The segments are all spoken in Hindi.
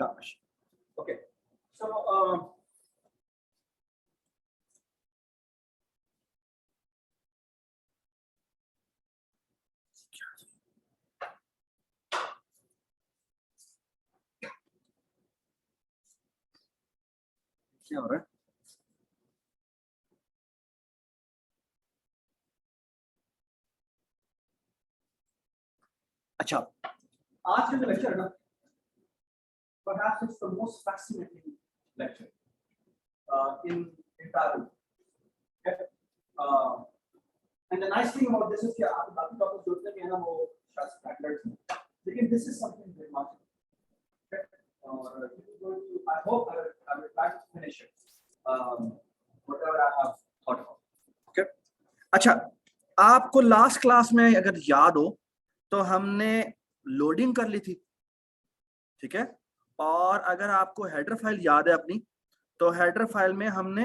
शाबाश। ओके, सो क्या हो रहा है? अच्छा, आज का जो लेक्चर है ना, perhaps it's the most fascinating lecture in entire. Okay? And the nice thing about this is कि आप बाकी टॉपिक्स जो होते हैं ना वो शायद स्टैंडर्ड्स हैं, लेकिन this is something very much. Okay? और I hope I will try to finish it. Whatever I have thought about. Okay? अच्छा, आपको लास्ट क्लास में अगर याद हो तो हमने लोडिंग कर ली थी, ठीक है? और अगर आपको हेडर फाइल याद है अपनी, तो हेडर फाइल में हमने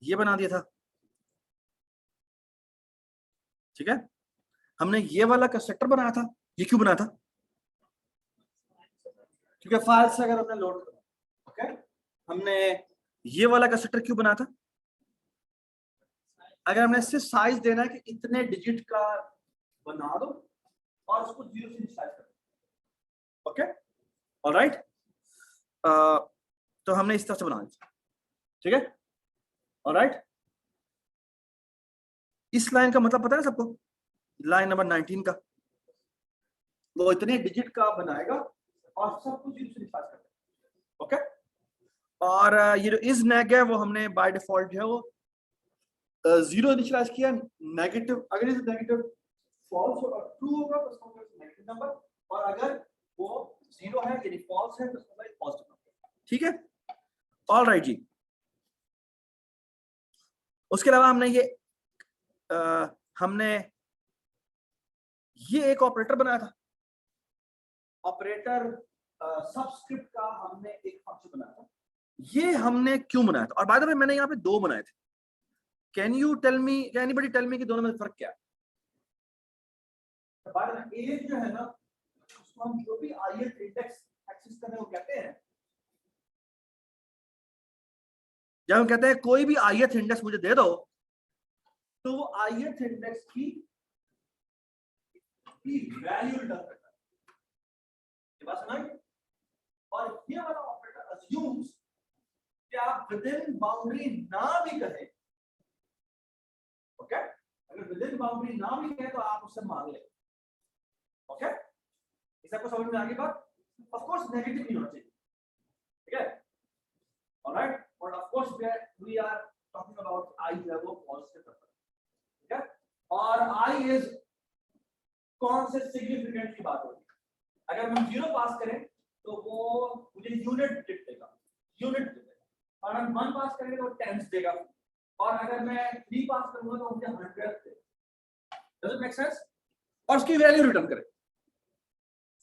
ये बना दिया था, ठीक है? हमने ये वाला कंस्ट्रक्टर बनाया था। ये क्यों बनाया था? क्योंकि फाइल से अगर हमने लोड करना, ओके? हमने ये वाला कंस्ट्रक्टर क्यों बनाया था? अगर हमने इससे साइज देना है कि इतने डिजिट का बना दो और उसको 0 से इनिशियलाइज कर दो, ओके? ऑलराइट, तो हमने इस तरह से बनाया था, ठीक है? ऑलराइट, इस लाइन का मतलब पता है सबको? लाइन नंबर 19 का, वो इतने डिजिट का बनाएगा और सब कुछ 0 से इनिशियलाइज कर देगा, ओके? और ये जो इज नेग है वो हमने बाय डिफॉल्ट जो है वो 0 इनिशियलाइज किया। नेगेटिव, अगर इज नेगेटिव फॉल्स होगा, ट्रू होगा तो उसका मतलब नेगेटिव नंबर, और अगर वो 0 है यानी फॉल्स है तो उसका मतलब पॉजिटिव नंबर, ठीक है? ऑलराइट जी। उसके अलावा हमने ये एक ऑपरेटर बनाया था, ऑपरेटर सबस्क्रिप्ट का हमने एक फंक्शन बनाया था। ये हमने क्यों बनाया था? और बाय द वे मैंने यहाँ पे 2 बनाए थे। Can you tell me, can anybody tell me कि दोनों में फर्क क्या है? तो बाय द वे एक जो है ना, उसको हम जो भी ith इंडेक्स एक्सेस कर रहे हैं वो कहते हैं, जब हम कहते हैं कोई भी ith इंडेक्स मुझे दे दो, तो वो ith इंडेक्स की वैल्यू रिटर्न करता है। ये बात समझ? और ये वाला ऑपरेटर अज्यूम्स कि आप विदिन बाउंड्री ना भी कहें, ओके? अगर विदिन बाउंड्री ना भी कहें तो आप उससे मांग ले, ओके? इस आपको समझ में आ गई बात? ऑफ कोर्स नेगेटिव नहीं होना चाहिए, ठीक है? ऑलराइट, और of course we are talking about I जो है वो पॉजिटिव करता है, ठीक है? और आई इज कौन से सिग्निफिकेंट की बात होगी? अगर हम 0 पास करें तो वो मुझे यूनिट डिजिट देगा, यूनिट देगा, और हम 1 पास करेंगे तो टेंस देगा, और अगर मैं 3 पास करूंगा तो मुझे 100 देगा। Does it make sense? और उसकी वैल्यू रिटर्न करे,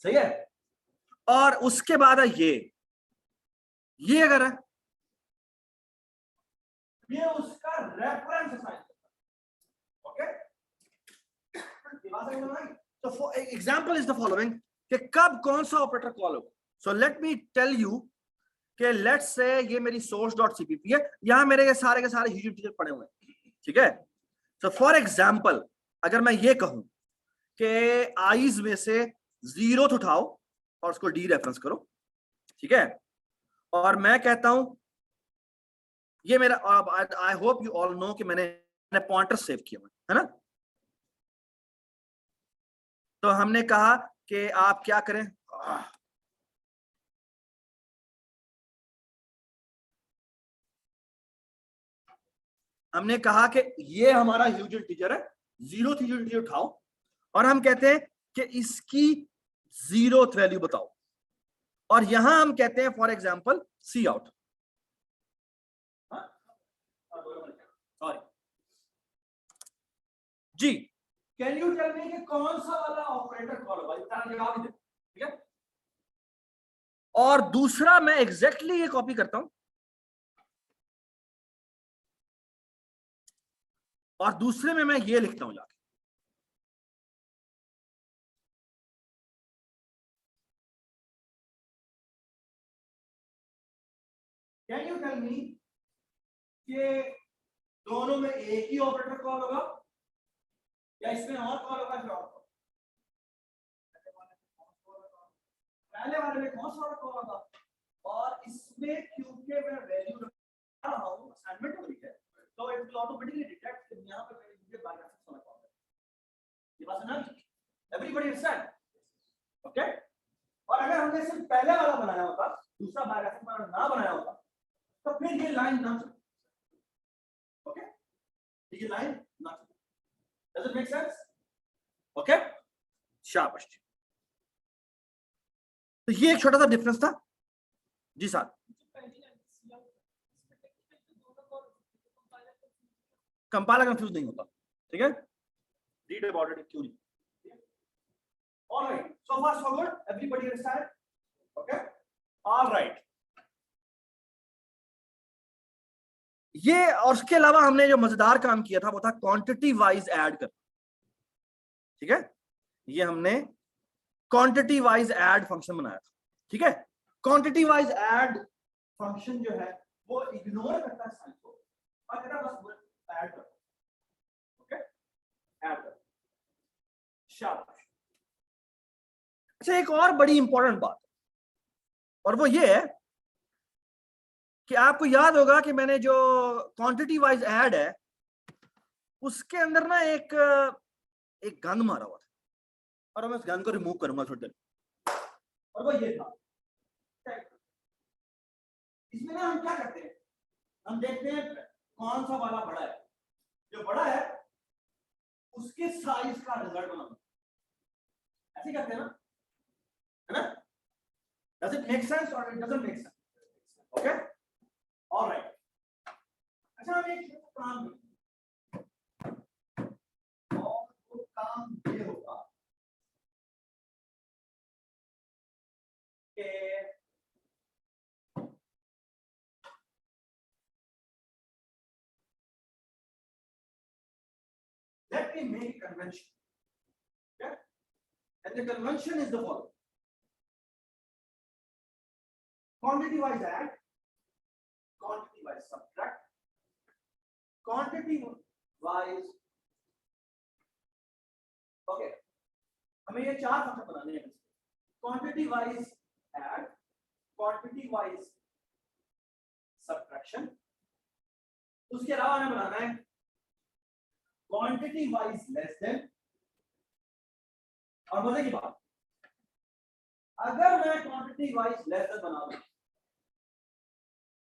सही है? और उसके बाद है ये अगर है, ये उसका रेफरेंस असाइन करता है, ओके? ये बात समझ में आई? तो for example is the following कि कब कौन सा ऑपरेटर कॉल होगा। So let me tell you कि लेट्स से ये मेरी source.cpp है, यहां मेरे ये सारे के सारे ह्यूज इंटीजर पड़े हुए हैं, ठीक है? सो फॉर एग्जांपल अगर मैं ये कहूं कि आईज में से 0 उठाओ और उसको डी रेफरेंस करो, ठीक है? और मैं कहता हूं ये मेरा, आई होप यू ऑल नो कि मैंने पॉइंटर सेव किया हुआ है ना? तो हमने कहा कि आप क्या करें, हमने कहा कि ये हमारा ह्यूज इंटीजर है, 0th ह्यूज इंटीजर उठाओ और हम कहते हैं कि इसकी 0th वैल्यू बताओ, और यहां हम कहते हैं for example C out. Sorry जी, कैन यू टेल मी कि कौन सा वाला ऑपरेटर कॉल होगा? इतना जवाब दे, ठीक है? और दूसरा मैं एग्जैक्टली ये कॉपी करता हूं और दूसरे में मैं ये लिखता हूं जाके, टेल मी कि दोनों में एक ही ऑपरेटर कॉल होगा या इसमें और कॉल होगा फिर और पहले वाले में कौन सा वाला कॉल होगा और इसमें क्योंकि मैं वैल्यू रखा रहा हूं असाइनमेंट हो रही है तो इट विल ऑटोमेटिकली डिटेक्ट कि यहां पर मुझे बाय रेफरेंस वाला कॉल है। ये बात समझ एवरीबॉडी अंडरस्टैंड ओके। और अगर हमने सिर्फ पहले वाला बनाया होता दूसरा बाय रेफरेंस वाला ना बनाया होता तो फिर ये लाइन ना चले ओके ये लाइन ना चले does it make sense okay शाबाश। तो ये एक छोटा सा डिफरेंस था जी साहब। कंपाइलर कंफ्यूज नहीं होता ठीक है रीड अबाउट इट क्यों नहीं all right so far so good everybody understand okay all right ये और उसके अलावा हमने जो मजेदार काम किया था वो था क्वांटिटी वाइज ऐड कर ठीक है ये हमने क्वांटिटी वाइज ऐड फंक्शन बनाया था ठीक है। क्वांटिटी वाइज ऐड फंक्शन जो है वो इग्नोर करता है साइन को और कहता है बस ऐड कर ओके ऐड कर शाबाश। अच्छा एक और बड़ी इंपॉर्टेंट बात और वो ये है कि आपको याद होगा कि मैंने जो क्वांटिटी वाइज ऐड है उसके अंदर ना एक गंद मारा हुआ था और मैं उस गंद को रिमूव करूंगा थोड़ी देर और वो ये था इसमें ना हम क्या करते हैं हम देखते हैं कौन सा वाला बड़ा है जो बड़ा है उसके साइज का रिजल्ट बनाना ऐसे करते हैं ना है ना does it make sense or it doesn't make sense okay all right अच्छा हम एक काम करें और वो काम ये होगा कि let me make a convention okay and the convention is the following quantity wise add quantity wise subtract quantity wise okay हमें ये चार फंक्शन बनाने हैं quantity wise add quantity wise subtraction उसके अलावा हमें बनाना है quantity wise less than और मजे की बात अगर मैं quantity wise less than बना दूं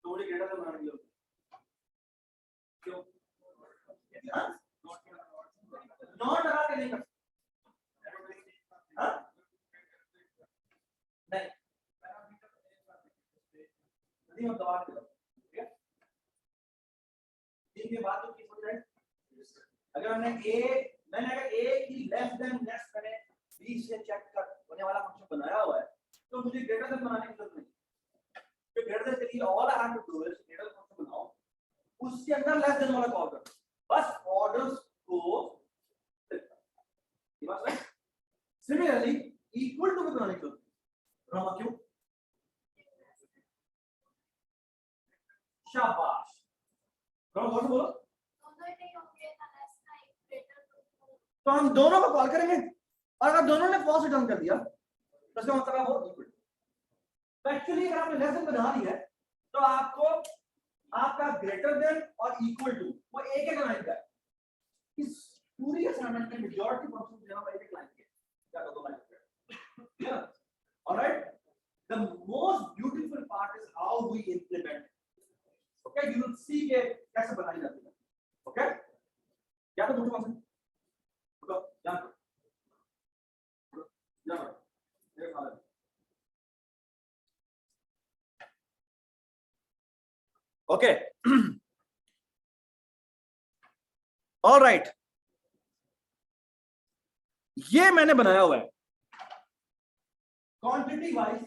तो मुझे ग्रेटर देन बनाने की जरूरत क्यों नॉट लगा के नहीं कर हाँ नहीं हम दबा के ठीक है तीन की बात तो की समझ रहे अगर हमने मैंने अगर a की लेस देन नेक्स्ट मैंने b से चेक कर होने वाला फंक्शन बनाया हुआ है तो मुझे ग्रेटर देन बनाने की जरूरत नहीं तो ग्रेटर देन के लिए all I have to do is greater function बनाओ उसके अंदर लेस देन वाला कॉल कर बस ऑर्डर्स को ये बात है सिमिलरली इक्वल टू बनाने की जरूरत ड्रामा क्यों शाबाश कौन बोलो तो हम दोनों को कॉल करेंगे और अगर दोनों ने फॉल्स रिटर्न कर दिया तो इसका मतलब है वो इक्वल तो एक्चुअली अगर आपने लेस देन बना ली है तो आपको आपका ग्रेटर देन और इक्वल टू वो एक एक लाइन का है इस पूरी असाइनमेंट में मेजॉरिटी फंक्शन जो है एक लाइन के क्या दो लाइन या alright the most beautiful part is how we implement okay you will see के कैसे बनाई जाती है ओके क्या तो मुझे फंक्शन ओके ऑल राइट ये मैंने बनाया हुआ है क्वांटिटी वाइज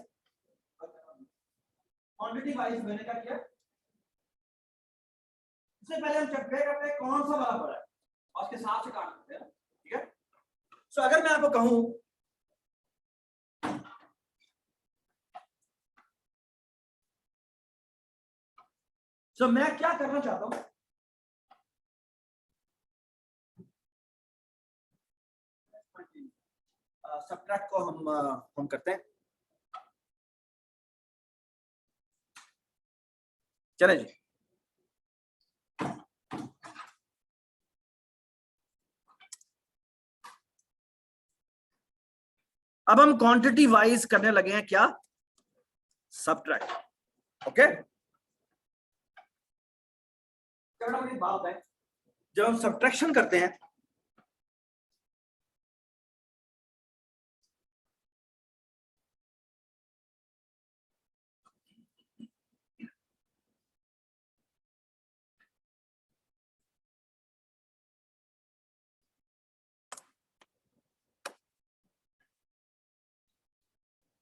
मैंने क्या किया इससे पहले हम चेक करते हैं कौन सा वाला बड़ा है और उसके साथ से काट सकते हैं ठीक है सो अगर मैं आपको कहूं सो मैं क्या करना चाहता हूं, सबट्रैक्ट को हम करते हैं। चले जी, अब हम क्वांटिटी वाइज करने लगे हैं क्या, सबट्रैक्ट। ओके, बात है जब हम सबट्रैक्शन करते हैं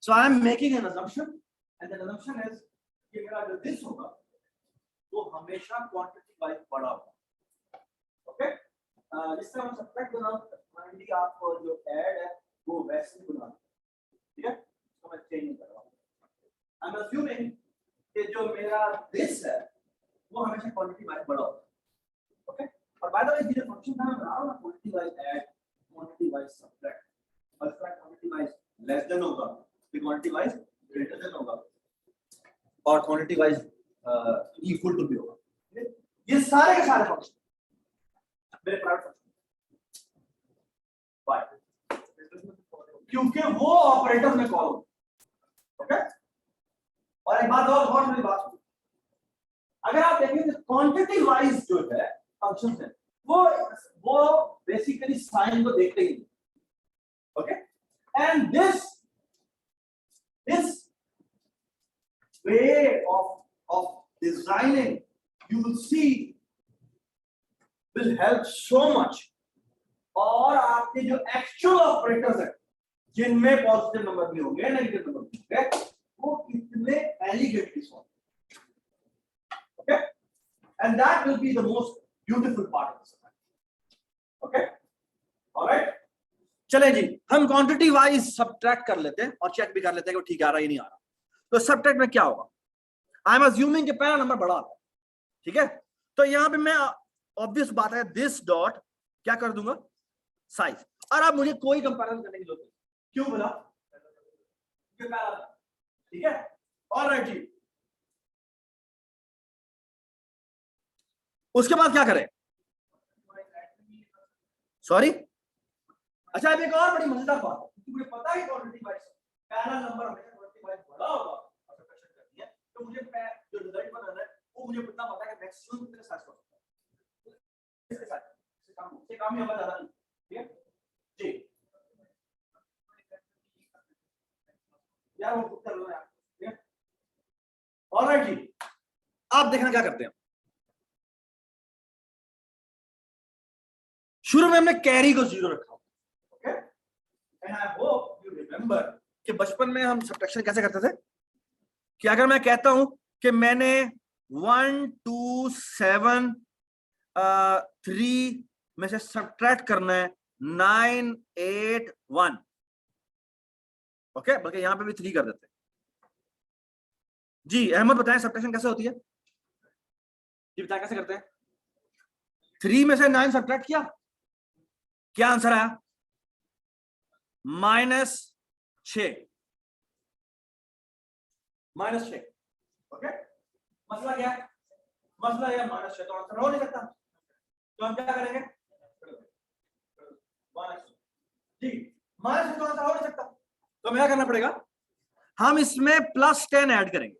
so I am making an assumption and that assumption is कि मेरा जो this होगा वो हमेशा क्वांटिटी वाइज बड़ा होगा। ओके, जिस तरह हम सबट्रैक्ट बनाएंगे आप जो ऐड है वो वैसे ही बना, ठीक है, तो मैं चेंज कर रहा हूं। आई एम अज्यूमिंग कि जो मेरा this है वो हमेशा क्वांटिटी वाइज बड़ा होगा। ओके, और बाय द वे ये फंक्शन मैं बना रहा हूं quantity wise add, quantity wise subtract, और क्वांटिटी वाइज लेस देन होगा, क्वांटिटी वाइज ग्रेटर देन होगा, और क्वांटिटी वाइज इक्वल टू भी होगा। ये सारे के सारे फंक्शन मेरे प्राइवेट फंक्शन, व्हाई, क्योंकि वो ऑपरेटर में कॉल होगा। ओके, और एक बात और मेरी बात सुनो, अगर आप देखें तो क्वांटिटी वाइज जो है फंक्शन है वो बेसिकली साइन को देखते ही। Okay, and this way of designing, you will see, will help so much। और आपके जो एक्चुअल ऑपरेटर्स हैं जिनमें पॉजिटिव नंबर भी होंगे नेगेटिव नंबर भी होंगे वो कितने elegantly solve. Okay, and that will be the most beautiful part of this. Okay, alright, चलें जी, हम क्वांटिटी वाइज सबट्रैक्ट कर लेते हैं और चेक भी कर लेते हैं कि ठीक आ रहा है या नहीं आ रहा। तो सबट्रैक्ट में क्या होगा, आई एम अज्यूमिंग कि पहला नंबर बड़ा आता है, ठीक है, तो यहां पे मैं ऑब्वियस बात है दिस डॉट क्या कर दूंगा, साइज। और अब मुझे कोई कंपैरिजन करने की जरूरत नहीं, क्यों बोला, ठीक है, ऑलराइट जी। उसके बाद क्या करें, सॉरी, अच्छा अब एक और बड़ी मजेदार बात है, मुझे पता है क्वांटिटी वाइज पहला नंबर हमेशा क्वांटिटी वाइज बड़ा होगा और सबट्रैक्शन करनी है, तो मुझे जो रिजल्ट बनाना है वो मुझे कितना पता है कि मैक्सिमम कितने साइज का होता है, इसके साथ से काम ही होगा ज्यादा नहीं, ठीक है जी। यार वो बुक कर लो यार, ठीक है, ऑलराइट जी। आप देखना क्या करते हैं, शुरू में हमने कैरी को 0 रखा, okay, and I hope you remember कि बचपन में हम सबट्रैक्शन कैसे करते थे कि अगर मैं कहता हूं कि मैंने 1 2 7 3 में से सबट्रैक्ट करना है 9 8 1, ओके, बल्कि यहां पे भी 3 कर देते हैं जी। अहमद बताएं सबट्रैक्शन कैसे होती है जी, बताएं कैसे करते हैं। 3 में से 9 सबट्रैक्ट किया, क्या आंसर आया, -6, -6, ओके, मसला क्या है, मसला यह -6 तो आंसर हो नहीं सकता, तो हम क्या करेंगे जी, -6 तो आंसर हो नहीं सकता, तो क्या करना पड़ेगा, हम इसमें +10 ऐड करेंगे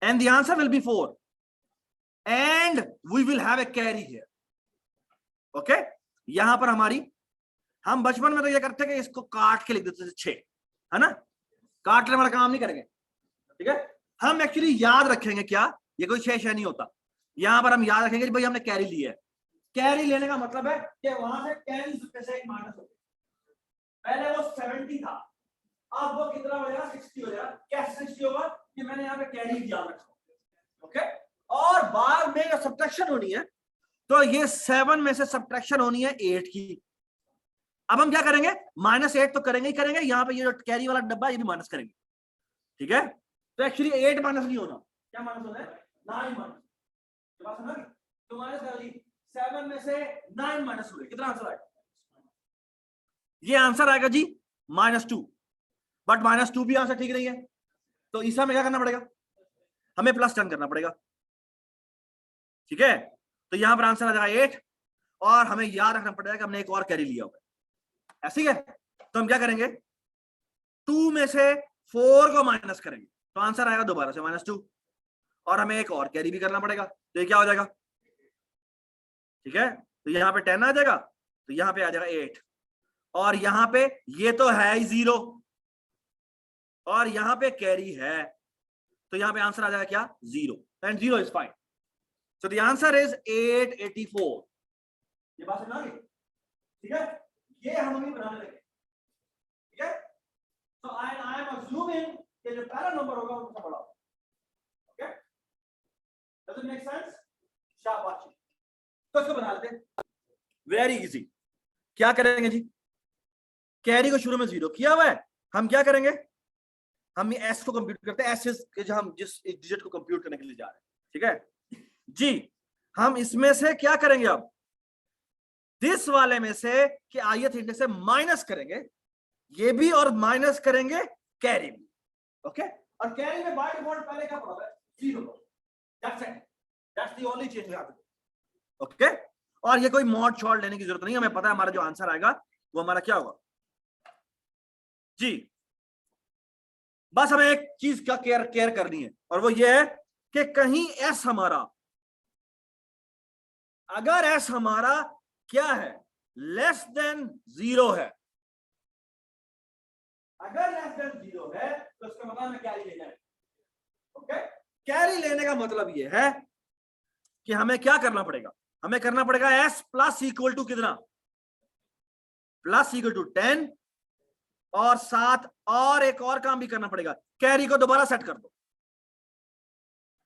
and the answer will be 4 and we will have a carry here. Okay, यहां पर हमारी, हम बचपन में तो ये करते कि इसको काट के लिख देते थे 6, है ना, काटने वाला काम नहीं करेंगे, ठीक है, हम एक्चुअली याद रखेंगे क्या, ये कोई 6 नहीं होता, यहां पर हम याद रखेंगे कि भाई हमने कैरी लिया है। कैरी लेने का मतलब है कि वहां से 10 में से एक माइनस हो गया, पहले वो 70 था, अब वो कितना हो जाएगा, 60 हो जाएगा। कैसे 60 होगा कि मैंने यहाँ पे कैरी याद रखा, ओके, और बाद में जब सब्ट्रैक्शन होनी है तो ये 7 में से सब्ट्रैक्शन होनी है 8 की। अब हम क्या करेंगे, -8 तो करेंगे ही करेंगे, यहाँ पे ये जो कैरी वाला डब्बा ये भी माइनस करेंगे, ठीक है, तो एक्चुअली 8 माइनस नहीं होना, क्या माइनस होना है, 9 माइनस, बात समझ? तो माइनस करो जी, 7 में से 9 माइनस हुए, कितना आंसर आएगा? ये आंसर आएगा जी -2, बट -2 भी आंसर ठीक नहीं है, तो ईसा में क्या करना पड़ेगा? हमें +10 करना पड़ेगा, ठीक है? तो यहां पर आंसर आ जाएगा 8, और हमें याद रखना पड़ेगा कि हमने एक और कैरी लिया होगा, ऐसे ही है। तो हम क्या करेंगे, 2 में से 4 को माइनस करेंगे, तो आंसर आएगा दोबारा से -2, और हमें एक और कैरी भी करना पड़ेगा, तो ये क्या हो जाएगा? ठीक है, तो यहां पे 10 आ जाएगा, तो यहां पे आ जाएगा 8, और यहां पे ये तो है ही 0, और यहां पे कैरी है, तो यहां पे आंसर आ जाएगा क्या? 0, and 0 is fine. So the answer is 884। ये बात समझ आ गई? ठीक है, ये हम अभी बनाने लगे, ठीक है? तो आई एम अज्यूमिंग कि जो पहला नंबर होगा वो सबसे बड़ा होगा, okay? Does it make sense? शाबाश। तो इसको बना लेते हैं, वेरी इजी। क्या करेंगे जी, कैरी को शुरू में 0 किया हुआ है, हम क्या करेंगे, हम एस को कंप्यूट करते हैं, एस इज हम जिस डिजिट को कंप्यूट करने के लिए जा रहे हैं, ठीक है जी? हम इसमें से क्या करेंगे, अब दिस वाले में से कि ith इंडेक्स से माइनस करेंगे, ये भी और माइनस करेंगे कैरी भी, ओके? और कैरी में बाय डिफॉल्ट पहले क्या पड़ा है? 0, that's it, that's the only change we have to do, okay? और ये कोई मॉड शॉर्ट लेने की जरूरत नहीं, हमें पता है हमारा जो आंसर आएगा वो हमारा क्या होगा जी। बस हमें एक चीज का केयर करनी है, और वो ये है कि कहीं एस हमारा, अगर एस हमारा क्या है, लेस देन 0 है, अगर लेस देन 0 है तो इसका मतलब हमें कैरी लेना है, ओके? कैरी लेने का मतलब ये है कि हमें क्या करना पड़ेगा, हमें करना पड़ेगा एस प्लस इक्वल टू कितना, प्लस इक्वल टू 10, और साथ और एक और काम भी करना पड़ेगा, कैरी को दोबारा सेट कर दो,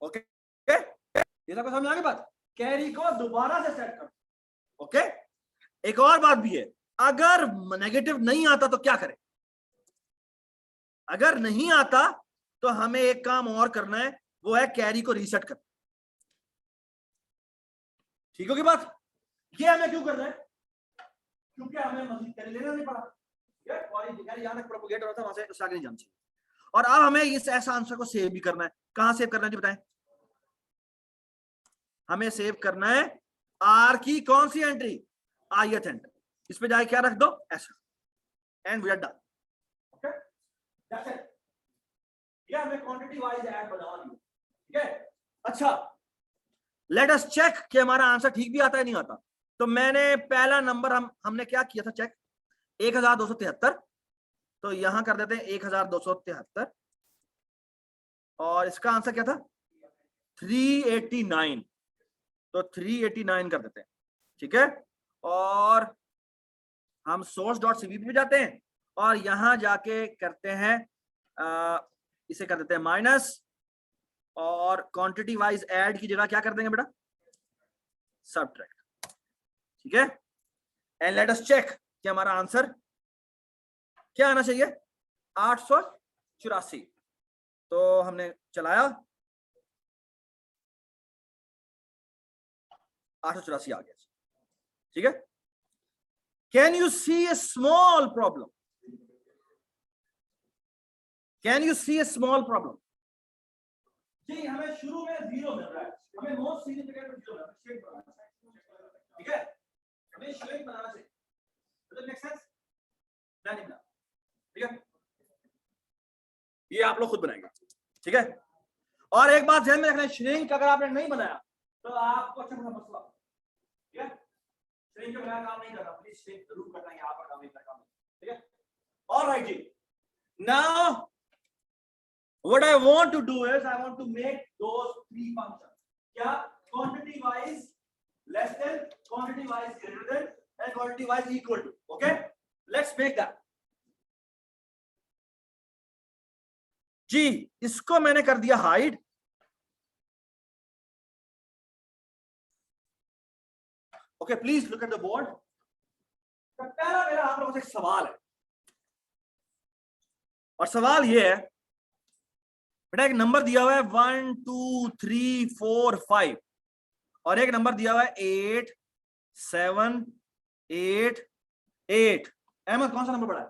ओके? ये सबको समझ आ गई बात? कैरी को दोबारा से सेट कर दो, ओके? एक और बात भी है, अगर नेगेटिव नहीं आता तो क्या करें, अगर नहीं आता तो हमें एक काम और करना है, वो है कैरी को रीसेट करना, ठीक होगी बात? ये हमें क्यों करना है, क्योंकि हमें मजीद कैरी लेना नहीं पड़ा, प्रोपोगेट हो रहा था वहां से, उससे आगे नहीं जाना चाहिए। और अब हमें इस ऐसा आंसर को सेव भी करना है, कहां सेव करना है जी बताएं? हमें सेव करना है आर की कौन सी एंट्री, ith एंट्री, इस पे जाके क्या रख दो, ऐसा, and we are done, okay? That's it. ये हमें क्वांटिटी वाइज ऐड बना ली, ठीक है? अच्छा, लेट अस चेक कि हमारा आंसर ठीक भी आता है नहीं आता। तो मैंने पहला नंबर हमने क्या किया था चेक, 1273, तो यहां कर देते हैं 1273, और इसका आंसर क्या था 389, तो 389 कर देते हैं, ठीक है? और हम source.cpp पे जाते हैं, और यहां जाके करते हैं इसे कर देते हैं माइनस, और क्वांटिटी वाइज ऐड की जगह क्या कर देंगे बेटा, सबट्रैक्ट, ठीक है? एंड लेट अस चेक कि हमारा आंसर क्या आना चाहिए, 884, तो हमने चलाया, 884 आ गया, ठीक है? Can you see a small problem, can you see a small problem? जी हमें शुरू में 0 मिल रहा है, हमें मोस्ट सिग्निफिकेंट 0 मिल रहा है, शेप बनाना चाहिए, ठीक है? हमें शेप बनाना चाहिए, डज इट मेक सेंस? नहीं बना, ठीक है? ये आप लोग खुद बनाएंगे, ठीक है? और एक बात ध्यान में रखना, श्रिंक अगर आपने नहीं बनाया तो आपको अच्छा खासा मसला, ठीक है? श्रिंक के बगैर काम नहीं करना, प्लीज श्रिंक जरूर करना, ये आपका काम नहीं करना, ठीक है? ऑलराइट जी, now what I want to do is I want to make those three functions, क्या, quantity wise less than, quantity wise greater than, and quantity wise equal to, okay? Let's make that. जी इसको मैंने कर दिया hide, okay? Please look at the board. पहला मेरा आप लोगों से एक सवाल है, और सवाल ये है बेटा एक नंबर दिया हुआ है 1 2 3 4 5 और एक नंबर दिया हुआ है 8 7 8 8। अहमद कौन सा नंबर बड़ा है?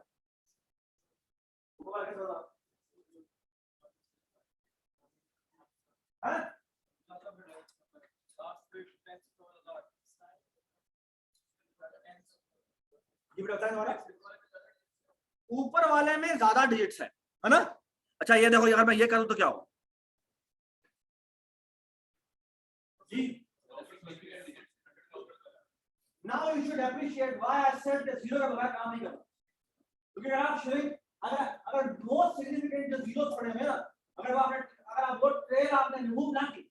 ऊपर वाले में ज्यादा डिजिट्स है ना? अच्छा ये देखो यार, मैं ये करूं तो क्या होगा जी? Now you should appreciate why I said that zero का बगैर काम नहीं करना, क्योंकि अगर आप showing अगर most significant जो जीरो पड़े हुए ना, अगर आप वो ट्रेल आपने रिमूव ना की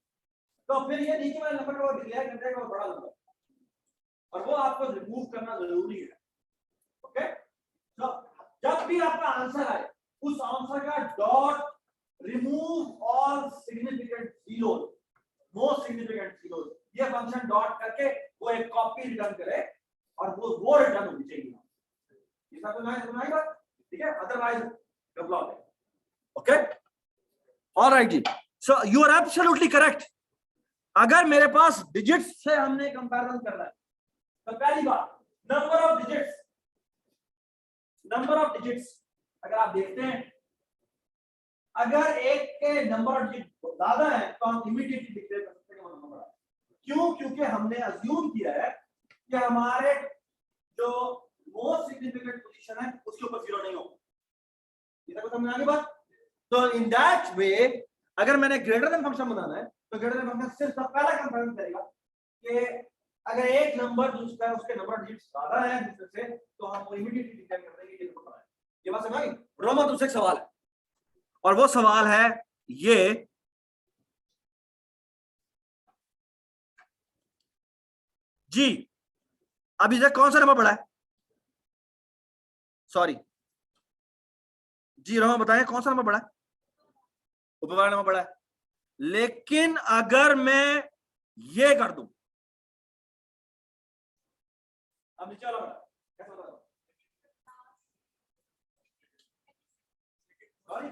तो फिर ये नीचे वाले नंबर को डिक्लेयर कर देगा बड़ा नंबर, और वो आपको रिमूव करना जरूरी है। ओके, तो जब भी आपका आंसर आए उस आंसर का dot remove all significant zeros, most significant zeros, ये फंक्शन डॉट करके वो एक कॉपी रिटर्न करे और वो रिटर्न होनी चाहिए। ये सब बनाएगा, ठीक है? अदरवाइज ब्लॉक है। ओके, ऑलराइट जी, so you are absolutely correct. अगर मेरे पास डिजिट्स से हमने कंपैरिजन करना है तो पहली बात नंबर ऑफ डिजिट्स अगर आप देखते हैं, अगर एक के नंबर ऑफ डिजिट ज्यादा है तो हम इमीडिएटली डिक्लेयर कर सकते हैं कि वो नंबर है। क्यों? क्योंकि हमने अज्यूम किया है कि हमारे जो मोस्ट सिग्निफिकेंट पोजीशन है उसके ऊपर जीरो नहीं होगा। ये तक समझ आ गई बात? तो इन दैट वे अगर मैंने ग्रेटर देन फंक्शन बनाना है तो ग्रेटर देन फंक्शन सिर्फ पहला कंपेरिजन करेगा कि अगर एक नंबर दूसरा उसके नंबर डिजिट्स ज्यादा है दूसरे से तो हम वो इमीडिएटली डिक्लेयर कर देंगे कि ये नंबर है। ये बात समझ आई? रोमा तुमसे एक सवाल है और वो सवाल है ये, जी अब इधर कौन सा नंबर पड़ा है? सॉरी जी रोमा बताएं कौन सा नंबर पड़ा है? ऊपर वाला नंबर पड़ा है। लेकिन अगर मैं ये कर दूं, अब नीचे वाला बड़ा कैसा बता? सॉरी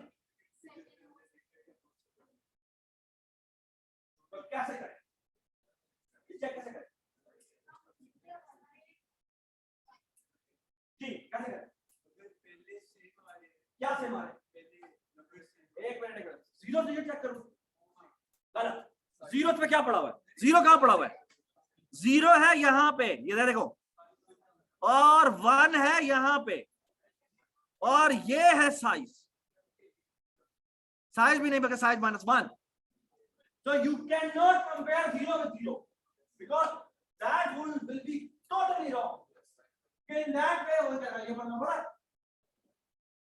तो कैसे करें? चेक कैसे करें? जी कैसे करें? क्या से मारे? एक मिनट जीरो डिजिट चेक करूं, गलत। जीरो पे क्या पड़ा हुआ है? जीरो कहां पड़ा हुआ है? जीरो है यहां पे, ये देखो, और वन है यहां पे, और ये है साइज भी नहीं बल्कि size -1। So you cannot compare zero with zero because that will be totally wrong. In that way हो जाएगा ये बनना बड़ा,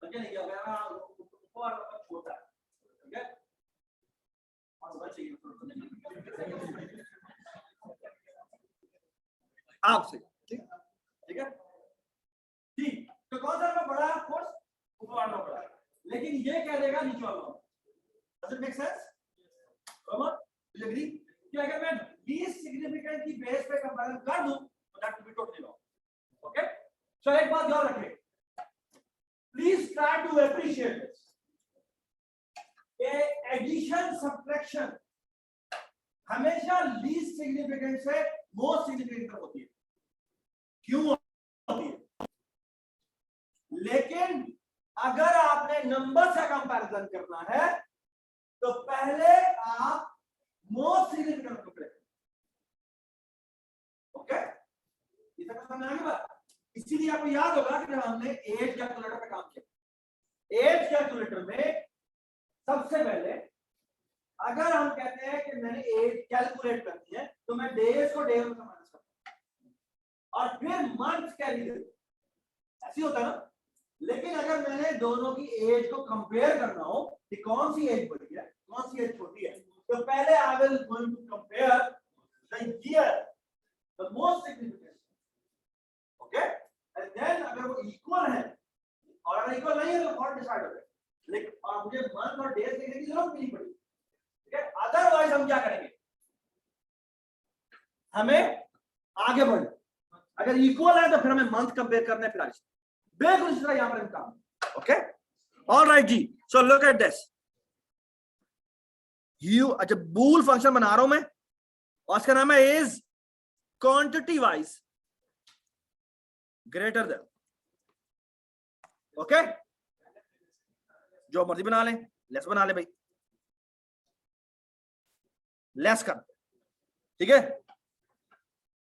समझे नहीं क्या? अगर ऊपर छोटा है, ठीक है, और बच्चे आपसे ठीक है, ठीक। तो कौन सा नंबर बड़ा है? ऑफ कोर्स ऊपर वाला बड़ा है, लेकिन ये कह देगा नीचे वाला। Does it make sense? Come on, do you agree? कि अगर मैं least significant की बेस पे कंपैरिजन कर दूं तो that will be totally wrong. Okay? So एक बात याद रखें, please try to appreciate this. Addition subtraction हमेशा लीस्ट सिग्निफिकेंट से मोस्ट सिग्निफिकेंट तक होती है। क्यों होती है? लेकिन अगर आपने नंबर से कंपैरिजन करना है तो पहले आप मोस्ट सिग्निफिकेंट को करें। ओके, ये तक समझ आ गई बात? इसीलिए आपको याद होगा कि जब हमने एज कैलकुलेटर पे काम किया, एज कैलकुलेटर में सबसे पहले अगर हम कहते हैं कि मैंने एज कैलकुलेट करनी है तो मैं डेज को डेज में माइनस करता हूं और फिर मंथ कैरी देता हूं, ऐसी होता है ना। लेकिन अगर मैंने दोनों की एज को कंपेयर करना हो कि कौन सी एज बड़ी है कौन सी एज छोटी है, तो पहले I will going to compare the year, the most significant, okay, and then अगर वो इक्वल है और अगर इक्वल नहीं है तो फॉर डिसाइड हो जाए। लेकिन और मुझे मंथ और डेज देखने की जरूरत नहीं पड़ी, ठीक है। अदरवाइज हम क्या करेंगे, हमें आगे बढ़ना, अगर इक्वल है तो फिर हमें मंथ कंपेयर करने फिर बिल्कुल इस तरह यहां पर काम, ओके, ऑलराइट जी। सो लुक एट दिस, अच्छा बूल फंक्शन बना रहा हूं मैं और इसका नाम है is quantity wise greater than, okay, जो मर्जी बना लें, लेस बना ले भाई, लेस कर, ठीक है।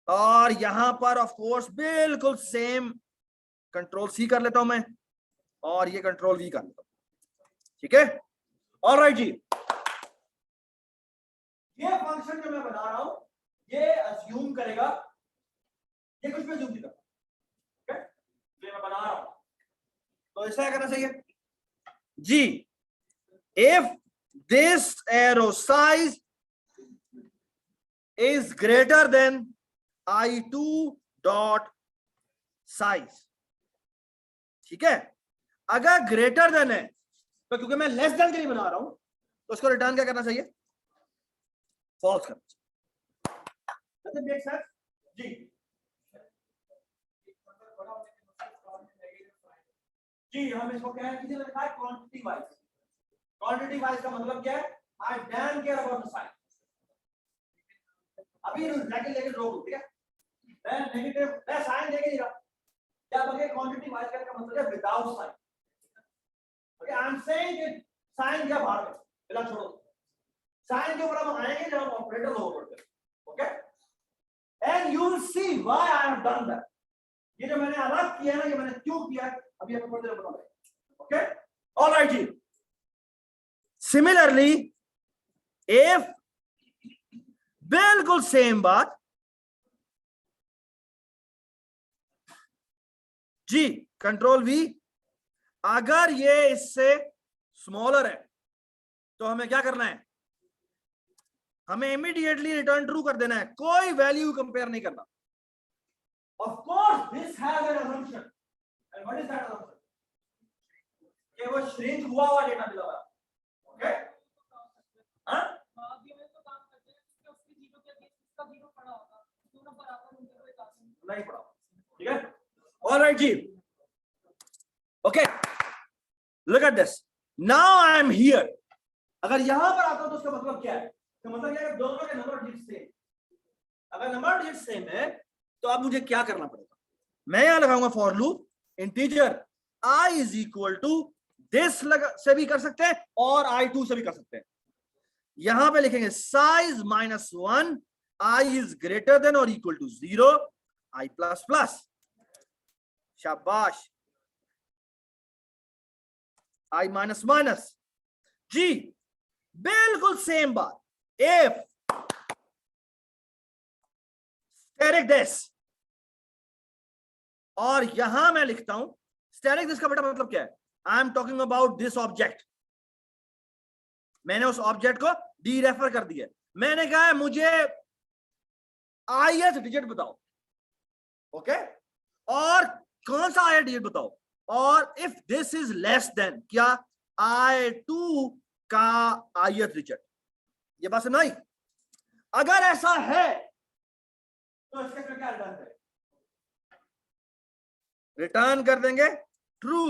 और यहां पर ऑफ कोर्स बिल्कुल सेम कंट्रोल सी कर लेता हूं मैं और ये कंट्रोल वी कर लेता हूं, ठीक है। ऑलराइट जी, ये फंक्शन जो मैं बना रहा हूं ये अज्यूम करेगा, ये कुछ भी अज्यूम नहीं करता, ठीक है, ये मैं बना रहा हूं तो ऐसा करना चाहिए जी, if this array size is greater than I2 dot size, ठीक है। अगर ग्रेटर देन है तो क्योंकि मैं लेस देन के लिए बना रहा हूं तो उसको रिटर्न क्या करना चाहिए, फॉल्स करना चाहिए जी। जी हम इसको क्या है, किसी ने लिखा है क्वांटिटी वाइज, क्वांटिटी वाइज का मतलब क्या है, I don't care about the size, अभी ब्रैकेट लेके रोक, ठीक है, मैं नेगेटिव मैं साइन लेके नहीं रहा, क्या बगे क्वांटिटी वाइज का मतलब है without sign, okay, I am saying कि साइन क्या बाहर में बिना छोड़ो, साइन के ऊपर हम आएंगे जब हम ऑपरेटर लोग करते हैं, okay, and you will C why I have done that, ये जो मैंने अलग किया ना, ये मैंने क्यों किया अभी आपको थोड़ी देर बताऊंगा, ओके। ऑलराइट जी, सिमिलरली इफ बिल्कुल सेम बात जी, कंट्रोल वी, अगर ये इससे स्मॉलर है तो हमें क्या करना है, हमें इमीडिएटली रिटर्न ट्रू कर देना है, कोई वैल्यू कंपेयर नहीं करना। Of course this has an assumption, and what is that assumption, कि वो श्रिंक हुआ डेटा मिला हुआ, ओके, हां नहीं पड़ा, ठीक है। ऑलराइट जी, okay, look at this, now I am here, अगर यहां पर आता हूं तो उसका मतलब क्या है, तो मतलब क्या है, दोनों के नंबर डिजिट सेम, अगर नंबर डिजिट सेम है तो अब मुझे क्या करना पड़ेगा, मैं यहां लगाऊंगा for loop, integer i is equal to this से भी कर सकते हैं और i2 से भी कर सकते हैं, यहां पे लिखेंगे size -1 i is greater than और equal to 0 i plus plus, शाबाश, i माइनस माइनस जी, बिल्कुल सेम बात, इफ स्टेरिक दिस, और यहां मैं लिखता हूं स्टेरिक दिस का बेटा मतलब क्या है, I am talking about this object, मैंने उस ऑब्जेक्ट को डी रेफर कर दिया, मैंने कहा है मुझे ith डिजिट बताओ, ओके, और कौन सा ith डिजिट बताओ, और if this is less than क्या, I2 का ith डिजिट, ये बात नहीं, अगर ऐसा है तो इसके क्या रिटर्न करें, रिटर्न कर देंगे ट्रू,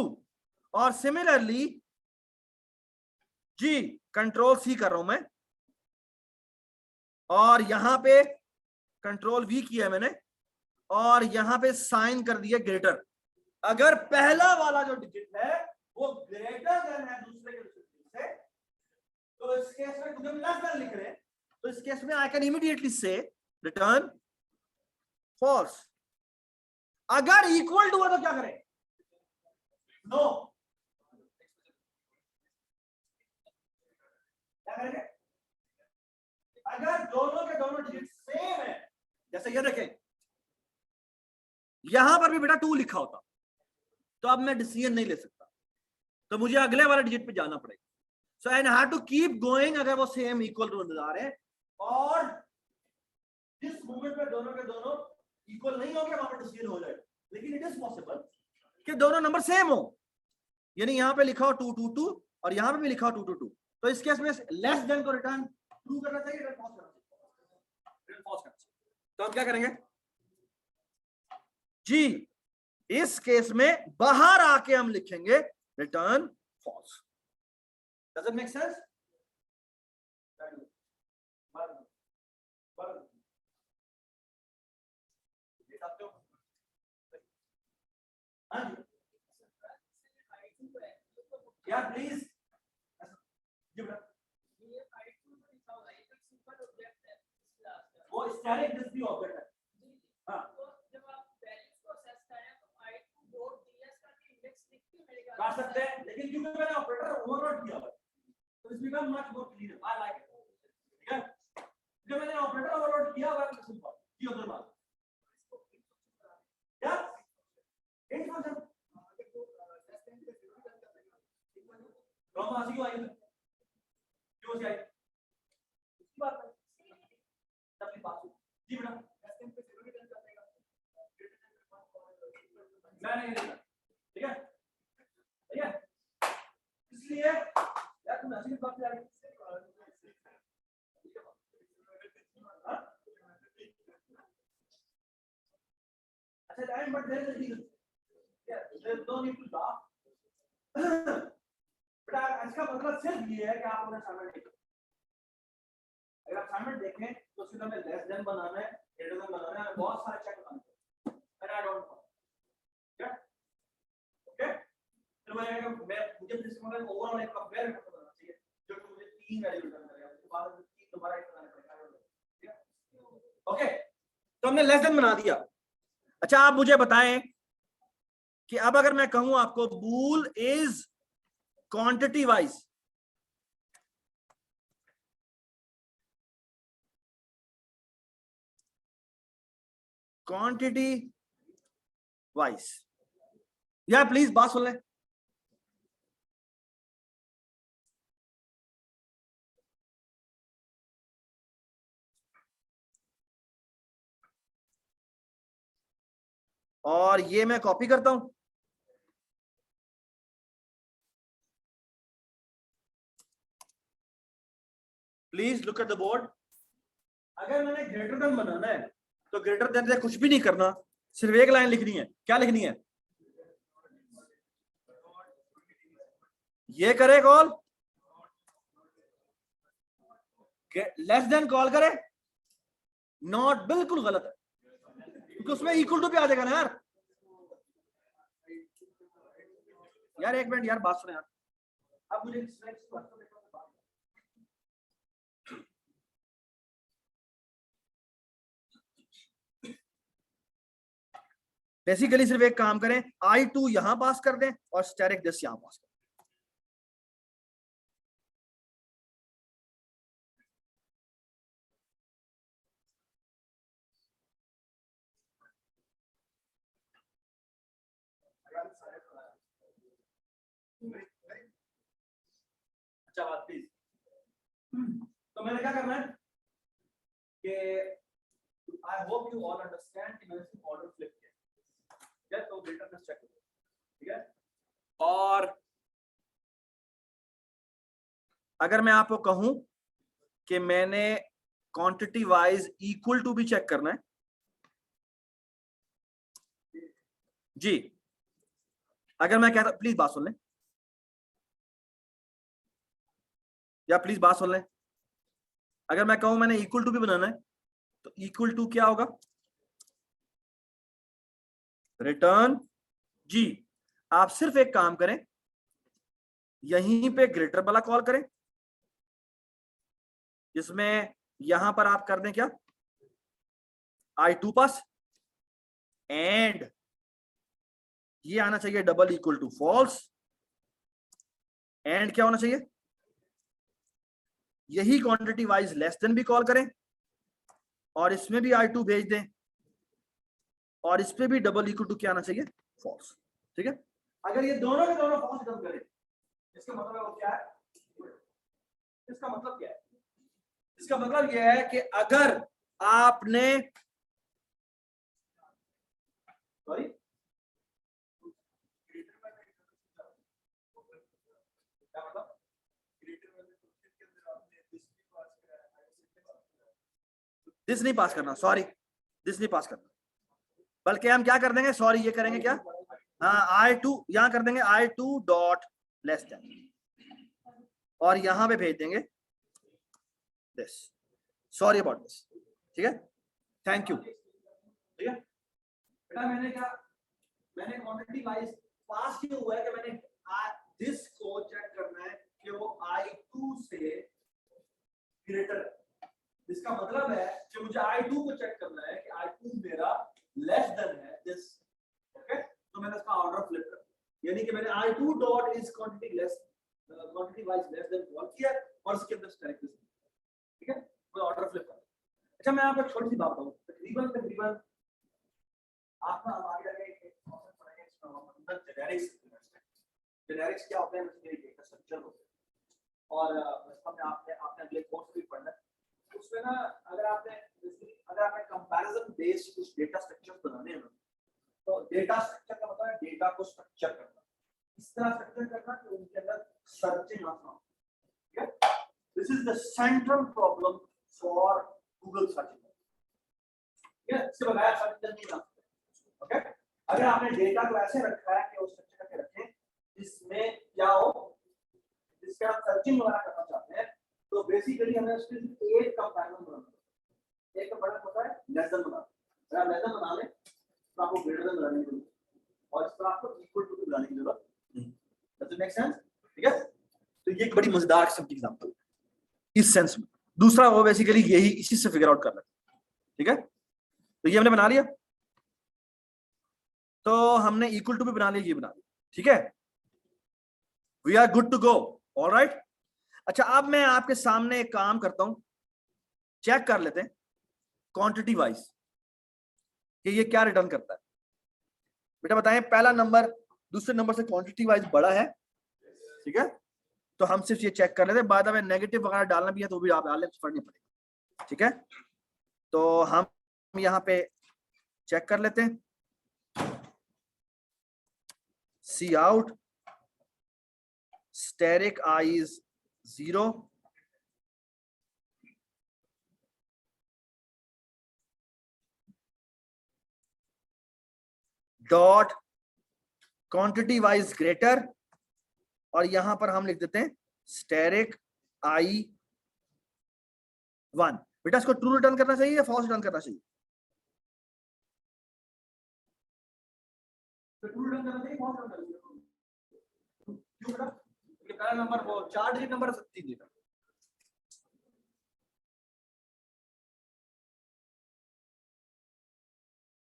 और सिमिलरली जी कंट्रोल सी कर रहा हूं मैं और यहां पे कंट्रोल वी किया है मैंने और यहां पे साइन कर दिया ग्रेटर, अगर पहला वाला जो डिजिट है वो ग्रेटर देन है दूसरे के डिजिट से, तो इस केस में क्योंकि हम लेस देन लिख रहे हैं तो इस केस में आई कैन इमीडिएटली से रिटर्न फॉल्स, अगर इक्वल टू है तो क्या करें, नो, क्या करेंगे, अगर दोनों के दोनों डिजिट सेम है, जैसे ये देखें यहां पर भी बेटा 2 लिखा होता तो अब मैं डिसीजन नहीं ले सकता, तो मुझे अगले वाले डिजिट पे जाना पड़ेगा, so I have to keep going, अगर वो सेम इक्वल टू नजर आ रहे हैं और जिस मोमेंट पे दोनों के दोनों इक्वल नहीं होंगे वहां पर डिसीजन हो जाएगा, लेकिन इट इज पॉसिबल कि दोनों नंबर सेम हो, यानी यहां पे लिखा हो 222 और यहां पे भी लिखा हो 222, तो इस केस में लेस देन को रिटर्न ट्रू करना चाहिए, रिटर्न फॉल्स करना चाहिए, रिटर्न फॉल्स करना चाहिए, तो हम क्या करेंगे जी, इस केस में बाहर आके हम लिखेंगे return false, does it make sense, हिसाब से हाँ जी यार प्लीज जी बेटा वो स्टैटिक डिस्क भी ऑब्जेक्ट है हाँ कर सकते हैं लेकिन क्योंकि मैंने ऑपरेटर ओवरलोड किया हुआ है तो it's become much more clear I like it ठीक है जो मैंने ऑपरेटर ओवरलोड किया हुआ है तो सिंपल ये उधर बात क्या एक फंक्शन क्यों आई क्यों से आई उसकी बात है तब बात जी बेटा मैं नहीं देता ठीक है ठीक है इसलिए यार तुम ऐसी बात कर रही अच्छा time but there is a reason there is no need to laugh बेटा इसका मतलब सिर्फ ये है कि आप उन्हें असाइनमेंट देखें अगर आप असाइनमेंट देखें तो उसके हमें लेस देन बनाना है ग्रेटर देन बनाना है बहुत सारे चेक बनाने हैं एंड आई डोंट नो क्या ओके तो मैं मुझे जिस मतलब ओवरऑल एक कंपेयर करके बनाना चाहिए जो कि मुझे तीन वैल्यू रिटर्न करेगा उसके बाद तीन दोबारा एक बनाना पड़ेगा ठीक है ओके तो हमने लेस देन बना दिया अच्छा आप मुझे बताएं कि अब अगर मैं कहूं आपको bool is quantity wise quantity wise या प्लीज बात सुन लें और ये मैं कॉपी करता हूं please look at the board अगर मैंने ग्रेटर देन बनाना है तो ग्रेटर देन से कुछ भी नहीं करना सिर्फ एक लाइन लिखनी है क्या लिखनी है ये करे कॉल लेस देन कॉल करे नॉट बिल्कुल गलत है क्योंकि उसमें इक्वल टू भी आ जाएगा ना यार एक मिनट यार बात सुने यार अब मुझे बेसिकली सिर्फ एक काम करें I2 यहां पास कर दें और स्टेरिक दिस यहां पास कर दें अच्छा बात प्लीज तो मैंने क्या करना है कि आई होप यू ऑल अंडरस्टैंड कि मैंने सिर्फ ऑर्डर फ्लिप किया तो ग्रेटरनेस चेक करो ठीक है और अगर मैं आपको कहूं कि मैंने क्वांटिटी वाइज इक्वल टू भी चेक करना है जी अगर मैं कहता प्लीज बात सुन लें या प्लीज बात सुन लें अगर मैं कहूं मैंने इक्वल टू भी बनाना है तो इक्वल टू क्या होगा रिटर्न जी आप सिर्फ एक काम करें यहीं पे ग्रेटर वाला कॉल करें जिसमें यहां पर आप कर दें क्या I2 पास एंड ये आना चाहिए double equal to false and क्या होना चाहिए यही क्वांटिटी वाइज लेस देन भी कॉल करें और इसमें भी I2 भेज दें और इस पे भी डबल इक्वल टू क्या आना चाहिए फॉल्स ठीक है अगर ये दोनों के दोनों फॉल्स रिटर्न करें इसका मतलब क्या है इसका मतलब क्या है इसका मतलब यह है कि अगर आपने सॉरी क्या मतलब दिस नहीं पास करना सॉरी दिस नहीं पास करना बल्कि हम क्या कर देंगे सॉरी ये करेंगे क्या हाँ I2 यहां कर देंगे I2 डॉट लेस देन और यहां पे भेज देंगे दिस सॉरी अबाउट दिस ठीक है थैंक यू ठीक है बेटा मैंने क्वांटिटी वाइज पास किया हुआ है कि मैंने दिस को चेक करना है कि वो I2 से ग्रेटर है। इसका मतलब है कि मुझे I2 को चेक करना है कि I2 मेरा लेस देन है दिस। ओके, तो मैंने इसका ऑर्डर फ्लिप कर दिया, यानी कि मैंने I2 dot is quantity less quantity wise less then call किया और इसके अंदर स्टैक दिस। ठीक है, मैं ऑर्डर फ्लिप कर दिया। अच्छा, मैं आपको एक छोटी सी बात बताऊं, तकरीबन आप ना हमारे आगे एक कॉन्सेप्ट पढ़ेंगे इसमें हम अंदर जेनेरिक्स क्या होता है, उसके एक स्ट्रक्चर होता है और हमने आपने अगले कोर्स भी पढ़ना है उसमें ना, अगर आपने कंपैरिजन बेस्ड कुछ डेटा स्ट्रक्चर्स बनाने हैं, तो डेटा स्ट्रक्चर का मतलब है डेटा को स्ट्रक्चर करना, इस तरह स्ट्रक्चर करना कि उनके अंदर सर्चिंग आसान हो। ठीक है, this is the central problem for Google searching. ठीक है, इसके बगैर सर्च नहीं आ सकते। ओके, अगर आपने डेटा को ऐसे रखा है कि उस स्ट्रक्चर करके रखें जिसमें क्या हो, जिसके आप सर्चिंग वगैरह करना चाहते हैं, तो बेसिकली हमें उसके एक कंपैरिजन बनाना है। एक कंपैरिजन होता है लेस देन बनाना। अगर आप लेस देन बना लें तो आपको ग्रेटर देन बनाने की जरूरत है और इस तरह आपको इक्वल टू बनाने की जरूरत नहीं। Does it make sense? ठीक है, तो ये एक बड़ी मजेदार किस्म की एग्जांपल इस सेंस में। दूसरा वो बेसिकली यही इसी से फिगर आउट करना है। ठीक है, तो ये हमने बना लिया, तो हमने इक्वल टू भी बना लिया, ये बना लिया। ठीक है, we are good to go. Alright, अच्छा अब मैं आपके सामने एक काम करता हूं, चेक कर लेते हैं क्वांटिटी वाइज कि ये क्या रिटर्न करता है। बेटा बताएं, पहला नंबर दूसरे नंबर से क्वांटिटी वाइज बड़ा है। ठीक है, तो हम सिर्फ ये चेक कर लेते हैं, बाद में नेगेटिव वगैरह डालना भी है तो भी आप डाल लें, फर्क नहीं पड़ेगा। ठीक है, तो हम यहां पे चेक कर लेते हैं, cout asterisk I is 0, dot quantity wise greater, और यहां पर हम लिख देते हैं स्टेरिक I1। बेटा इसको ट्रू रिटर्न करना चाहिए या फॉल्स रिटर्न करना चाहिए? तो ट्रू रिटर्न करना चाहिए, फॉल्स रिटर्न करना चाहिए? क्यों बेटा? ये पहला नंबर वो 4 डिजिट नंबर 3 डिजिट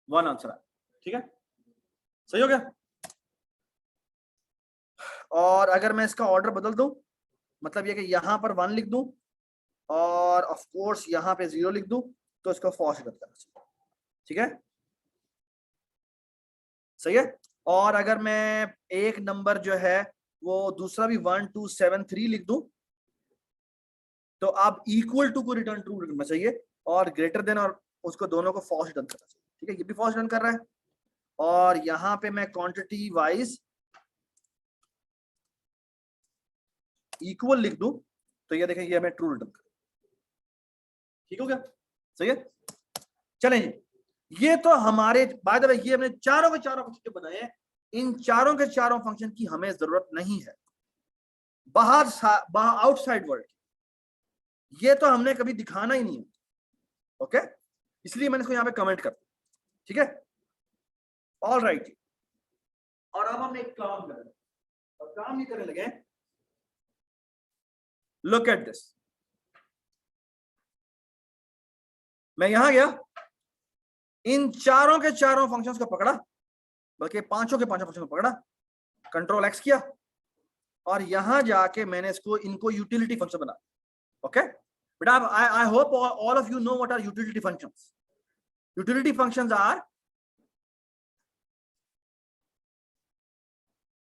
1 आंसर है। ठीक है, सही हो गया। और अगर मैं इसका ऑर्डर बदल दूं, मतलब ये कि यहां पर 1 लिख दूं और ऑफ कोर्स यहां पे 0 लिख दूं, तो इसको फॉल्स रिटर्न करना चाहिए। ठीक है, सही है। और अगर मैं एक नंबर जो है वो दूसरा भी 1 2 7 3 लिख दूं, तो आप इक्वल टू को रिटर्न ट्रू करना चाहिए और ग्रेटर देन और उसको दोनों को फॉल्स रिटर्न करना चाहिए। ठीक है, ये भी फॉल्स रिटर्न कर रहा है। और यहां पे मैं क्वांटिटी वाइज इक्वल लिख दूं, तो ये देखें ये हमें ट्रू रिटर्न कर। ठीक हो गया, सही है। चलें जी, ये तो हमारे बाय द वे ये हमने चारों के चारों फंक्शन बनाए हैं। इन चारों के चारों फंक्शन की हमें जरूरत नहीं है बाहर आउटसाइड वर्ल्ड, ये तो हमने कभी दिखाना ही नहीं है। ओके, इसलिए मैंने इसको यहां पे कमेंट कर दिया। ठीक है, ऑल राइट। और अब हम एक काम करें, और काम ही करने लगे। लुक एट दिस, मैं यहां गया, इन चारों के चारों फंक्शंस को पकड़ा, बल्कि पांचों के पांचों फंक्शन को पकड़ा, कंट्रोल एक्स किया और यहां जाके मैंने इसको इनको यूटिलिटी फंक्शन बना। ओके बेटा, I hope all of you know what are utility functions. Utility functions are,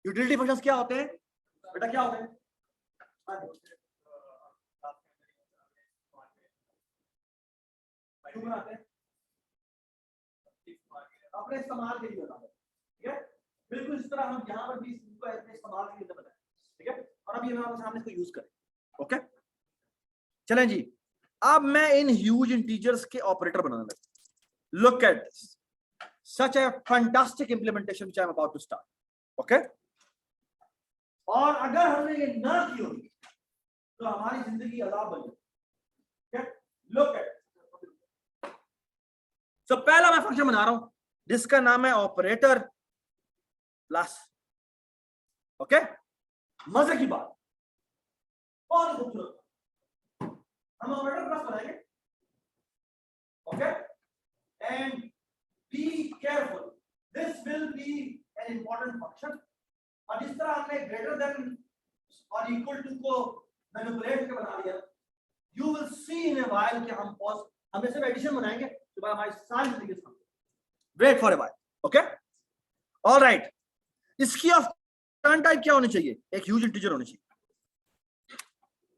utility functions क्या होते हैं बेटा, क्या होते हैं? क्यों बनाते हैं? अपने इस्तेमाल के लिए बनाते हैं। ठीक है, बिल्कुल इस तरह हम यहाँ पर भी इसको अपने इस्तेमाल के लिए बनाए। ठीक है, और अब ये मैं आपके सामने इसको यूज करें। ओके, चलें जी, अब मैं इन ह्यूज इंटीजर्स के ऑपरेटर बनाने लगा। Look at this, such a fantastic implementation which I am about to start. Okay, और अगर हमने ये ना की होगी तो हमारी जिंदगी अजाब बन जाएगी। लुक एट, तो पहला मैं फंक्शन बना रहा हूं जिसका नाम है ऑपरेटर प्लस। ओके, मजे की बात, बहुत खूबसूरत, हम ऑपरेटर प्लस बनाएंगे। Okay, and be careful, this will be an important function. और जिस तरह हमने ग्रेटर देन और इक्वल टू को मैनिपुलेट करके बना दिया, you will C in A while कि हम सिर्फ एडिशन बनाएंगे तो भाई हमारी सारी जिंदगी सामने। Wait for a while. Okay, alright, इसकी ऑफ टर्न टाइप क्या होनी चाहिए? एक ह्यूज इंटीजर होनी चाहिए,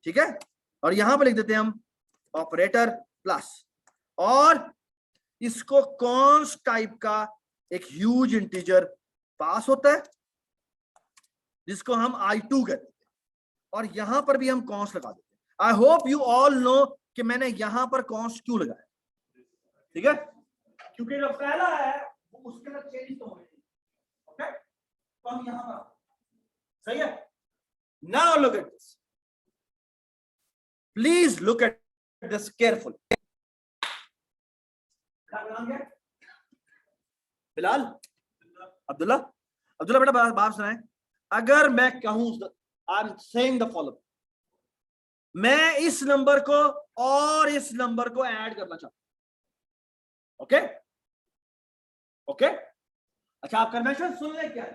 ठीक है। और यहां पर लिख देते हैं हम ऑपरेटर प्लस, और इसको कॉन्स्ट टाइप का एक ह्यूज इंटीजर पास होता है जिसको हम I2 कहते हैं, और यहां पर भी हम कॉन्स्ट लगा देते हैं। आई होप यू ऑल नो कि मैंने यहां पर कॉन्स्ट क्यों लगाया, ठीक है, क्योंकि जो पहला है वो उसके अंदर चेंज तो होगी। ओके, तो हम यहां पर, सही है। Now look at this, please look at this careful. क्या नाम है? बिलाल, अब्दुल्ला। अब्दुल्ला बेटा बात सुनाए। अगर मैं कहूं, आई एम सेइंग द फॉलोइंग, मैं इस नंबर को और इस नंबर को ऐड करना चाहता हूं। ओके ओके, अच्छा आप कन्वेंशन सुन ले। क्या है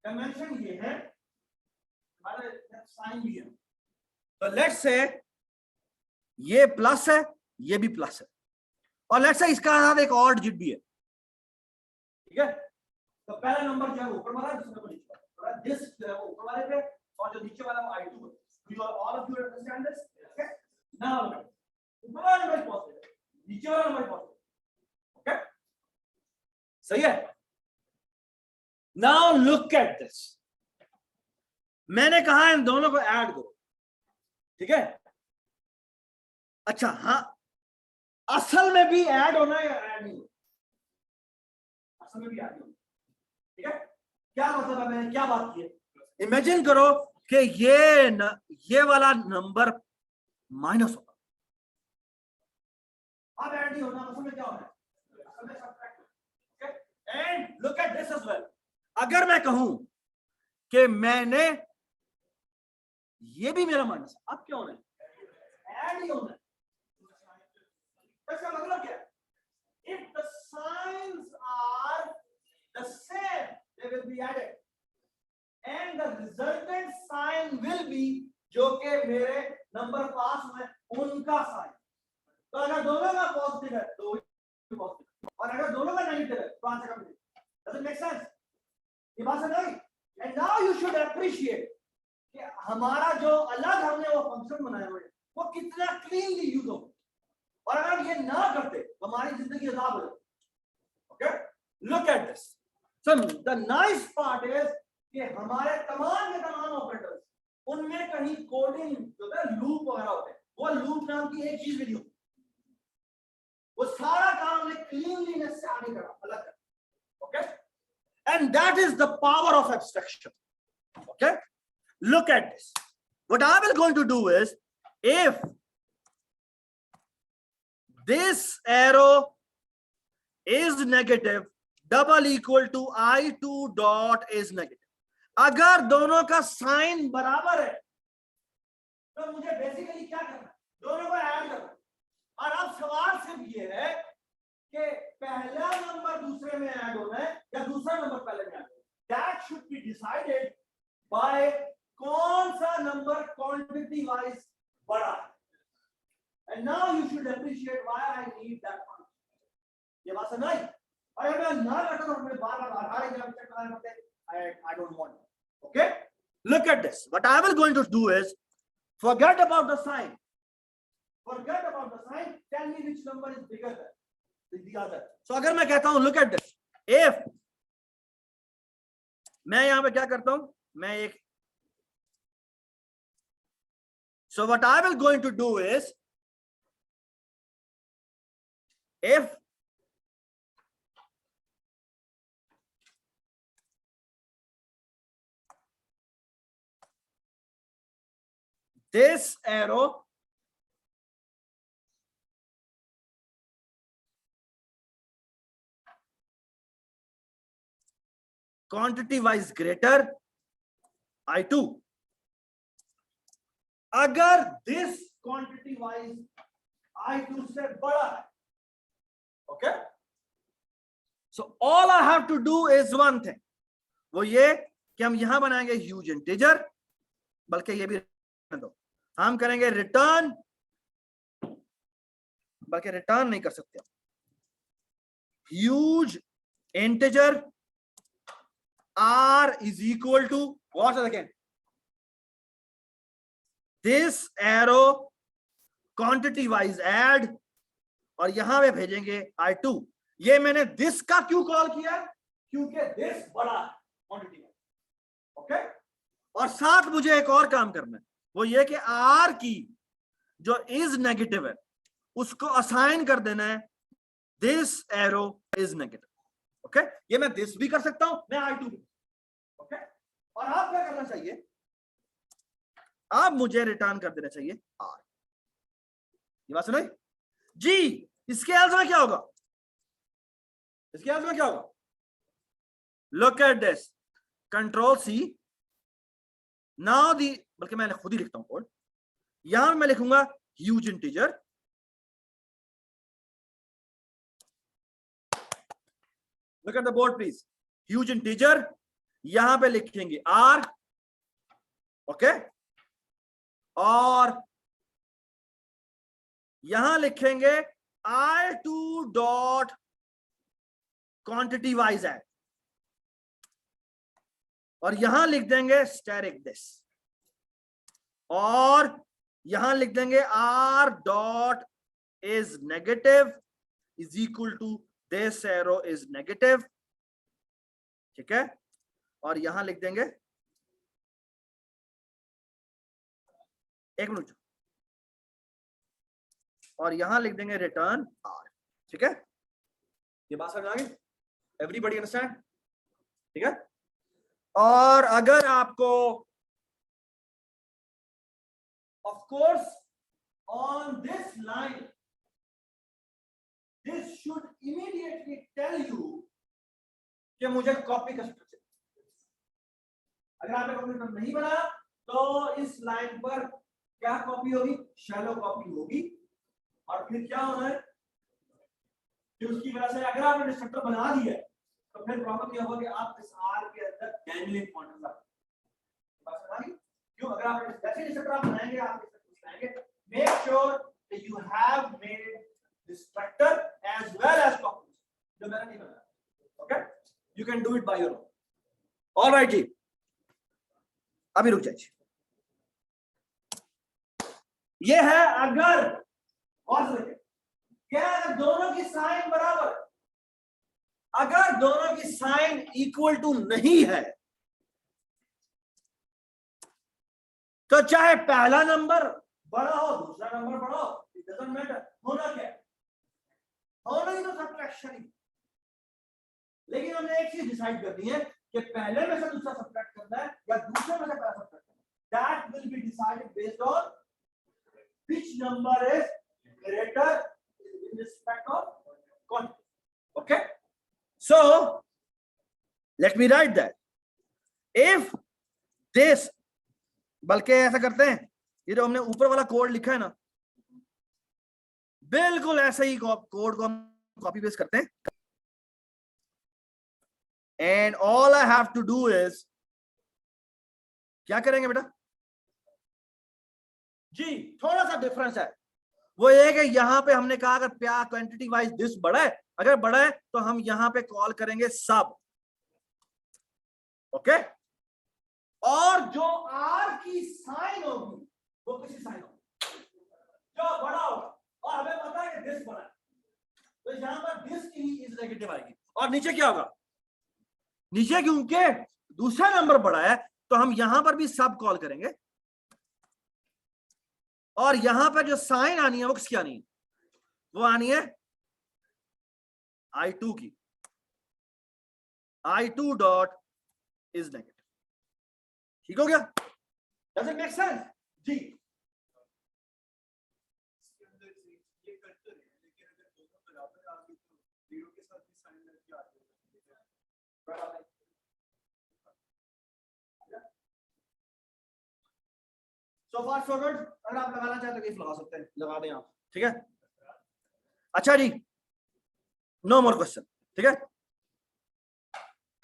कन्वेंशन? ये है हमारे साइन भी है, तो लेट्स से ये प्लस है, ये भी प्लस है, और लेट्स से इसका साथ एक और डिजिट भी है, ठीक है। तो पहला नंबर जो है ऊपर वाला, दूसरा नंबर नीचे वाला, दिस जो है वो ऊपर वाले पे और जो नीचे वाला वो I2 है। You all of you understand this? Okay? Now ऊपर वाला नंबर पॉजिटिव, नीचे वाला नंबर पॉजिटिव। ओके, सही है। Now look at this, मैंने कहा इन दोनों को ऐड करो, ठीक है। अच्छा हाँ, असल में भी ऐड होना है या ऐड नहीं होना? असल में भी ऐड होना, ठीक है। क्या मतलब है, मैंने क्या बात की है? इमेजिन करो कि ये वाला नंबर माइनस होगा, अब ऐड नहीं होना, असल में क्या होना है? असल में subtract. Okay, and look at this as well, अगर मैं कहूं कि मैंने ये भी मेरा माइनस, अब क्या होना है? ऐड ही होना है। इसका मतलब क्या है? If the signs are the same, they will be added, and the resultant sign will be जो कि मेरे नंबर पास हुए उनका साइन। तो अगर दोनों का पॉजिटिव है तो पॉजिटिव, और अगर दोनों का नेगेटिव है तो आंसर का negative. Does it make sense? ये बात समझ आई? And now you should appreciate कि हमारा जो अलग हमने वो फंक्शन बनाए हुए वो कितना क्लीनली यूज हो, और अगर ये ना करते तो हमारी जिंदगी अजाब हो जाती। Okay, look at this. So the nice part is कि हमारे तमाम के तमाम ऑपरेटर्स, उनमें कहीं कोडिंग जो है लूप वगैरह होते हैं, वो लूप नाम की एक चीज भी नहीं होती। वो सारा काम हमने क्लीनलीनेस से आगे करा, अलग करा। Okay, and that is the power of abstraction. Okay, look at this. What I will going to do is, if this arrow is negative, double equal to I2 dot is negative. अगर दोनों का साइन बराबर है तो मुझे बेसिकली क्या करना है? दोनों को ऐड करना है। और अब सवाल सिर्फ ये है कि पहला नंबर दूसरे में ऐड होना है या दूसरा नंबर पहले में ऐड होना है। That should be decided by कौन सा नंबर क्वांटिटी वाइज बड़ा है। And now you should appreciate why I need that function. ये बात समझ आई? अगर मैं ना करता तो मुझे बार-बार आधार एग्जाम चेक कराना पड़ता है। I don't want it. Okay, look at this. What I will going to do is, forget about the sign. Forget about the sign. Tell me which number is bigger than the other. So अगर मैं कहता हूं look at this, if मैं यहां पे क्या करता हूं, मैं एक, so what I will going to do is, if this arrow quantity wise greater I2, अगर दिस क्वांटिटी वाइज I2 से बड़ा है, okay, so all I have to do is one thing, वो ये कि हम यहां बनाएंगे ह्यूज इंटीजर, बल्कि ये भी दो, हम करेंगे रिटर्न, बल्कि रिटर्न नहीं कर सकते, huge integer r is equal to what again, this arrow quantity wise add, और यहां पे भेजेंगे I2। ये मैंने this का क्यों कॉल किया, क्योंकि this बड़ा है क्वांटिटी वाइज, ओके। और साथ मुझे एक और काम करना है, वो ये कि r की जो इज नेगेटिव है उसको असाइन कर देना है this arrow is negative, okay. ये मैं this भी कर सकता हूं, मैं I2 भी, ओके। और आप क्या करना चाहिए, आप मुझे रिटर्न कर देना चाहिए R। ये बात सुनाई जी। इसके आंसर में क्या होगा, इसके आंसर में क्या होगा, look at this, control C, now the, बल्कि मैं खुद ही लिखता हूं कोड, यहां मैं लिखूंगा huge integer, look at the board please, huge integer, यहां पे लिखेंगे R, ओके, और यहां लिखेंगे I2 dot quantity wise add, और यहां लिख देंगे स्टैटिक दिस, और यहां लिख देंगे R dot is negative is equal to this arrow is negative, ठीक है। और यहां लिख देंगे, एक मिनट, और यहां लिख देंगे रिटर्न R, ठीक है। ये बात समझ आ गई, एवरीबॉडी अंडरस्टैंड, ठीक है। और अगर आपको of course on this line this should immediately tell you कि मुझे कॉपी का स्ट्रक्चर, अगर आपने कॉपी नहीं बना तो इस लाइन पर क्या कॉपी होगी, शैलो कॉपी होगी, और फिर क्या होना है कि उसकी वजह से अगर आपने स्ट्रक्चर बना दिया तो फिर प्रॉब्लम यह होगा कि आप इस R के अंदर डैंगलिंग पॉइंटर्स आप बस बना ली, क्यों, अगर आप जैसे स्ट्रक्चर आप बनाएंगे आप इस तरह बनाएंगे, make sure that you have made the structure as well as copy, जो मैंने नहीं बनाया, okay, you can do it by your own, alright जी। अभी रुक जाइए, ये है अगर, और क्या दोनों की साइन बराबर, अगर दोनों की साइन इक्वल टू नहीं है तो चाहे पहला नंबर बड़ा हो दूसरा नंबर बड़ा हो, इट डजंट मैटर, होना क्या है, होना ही तो सब्ट्रैक्शन ही। लेकिन हमने एक चीज डिसाइड करनी है कि पहले में से दूसरा सब्ट्रैक्ट करना है या दूसरे में से पहला सब्ट्रैक्ट करना है, that will be decided based on which number is greater in respect of quantity, okay, so let me write that if this, बल्कि ऐसा करते हैं, ये जो हमने ऊपर वाला कोड लिखा है ना, बिल्कुल ऐसे ही कोड को हम कॉपी पेस्ट करते हैं, and all I have to do is, क्या करेंगे बेटा जी, थोड़ा सा डिफरेंस है, वो ये कि यहां पे हमने कहा अगर प्या क्वांटिटी वाइज दिस बड़ा है, अगर बड़ा है तो हम यहां पे कॉल करेंगे सब, ओके, और जो R की साइन होगी वो किसी साइन होगी जो बड़ा होगा, और हमें पता है कि दिस बड़ा है, तो यहां पर दिस की ही इज नेगेटिव आएगी, और नीचे क्या होगा, नीचे क्योंकि दूसरा नंबर बड़ा है तो हम यहां पर भी सब कॉल करेंगे, और यहां पर जो साइन आनी है वो किसकी आनी है, वो आनी है I2 की, I2 डॉट इज नेगेटिव, ठीक हो गया, डज इट मेक सेंस जी। So far so good. अगर आप लगाना चाहते तो इफ लगा सकते हैं, लगा दें आप, ठीक है। अच्छा जी, नो मोर क्वेश्चन, ठीक है।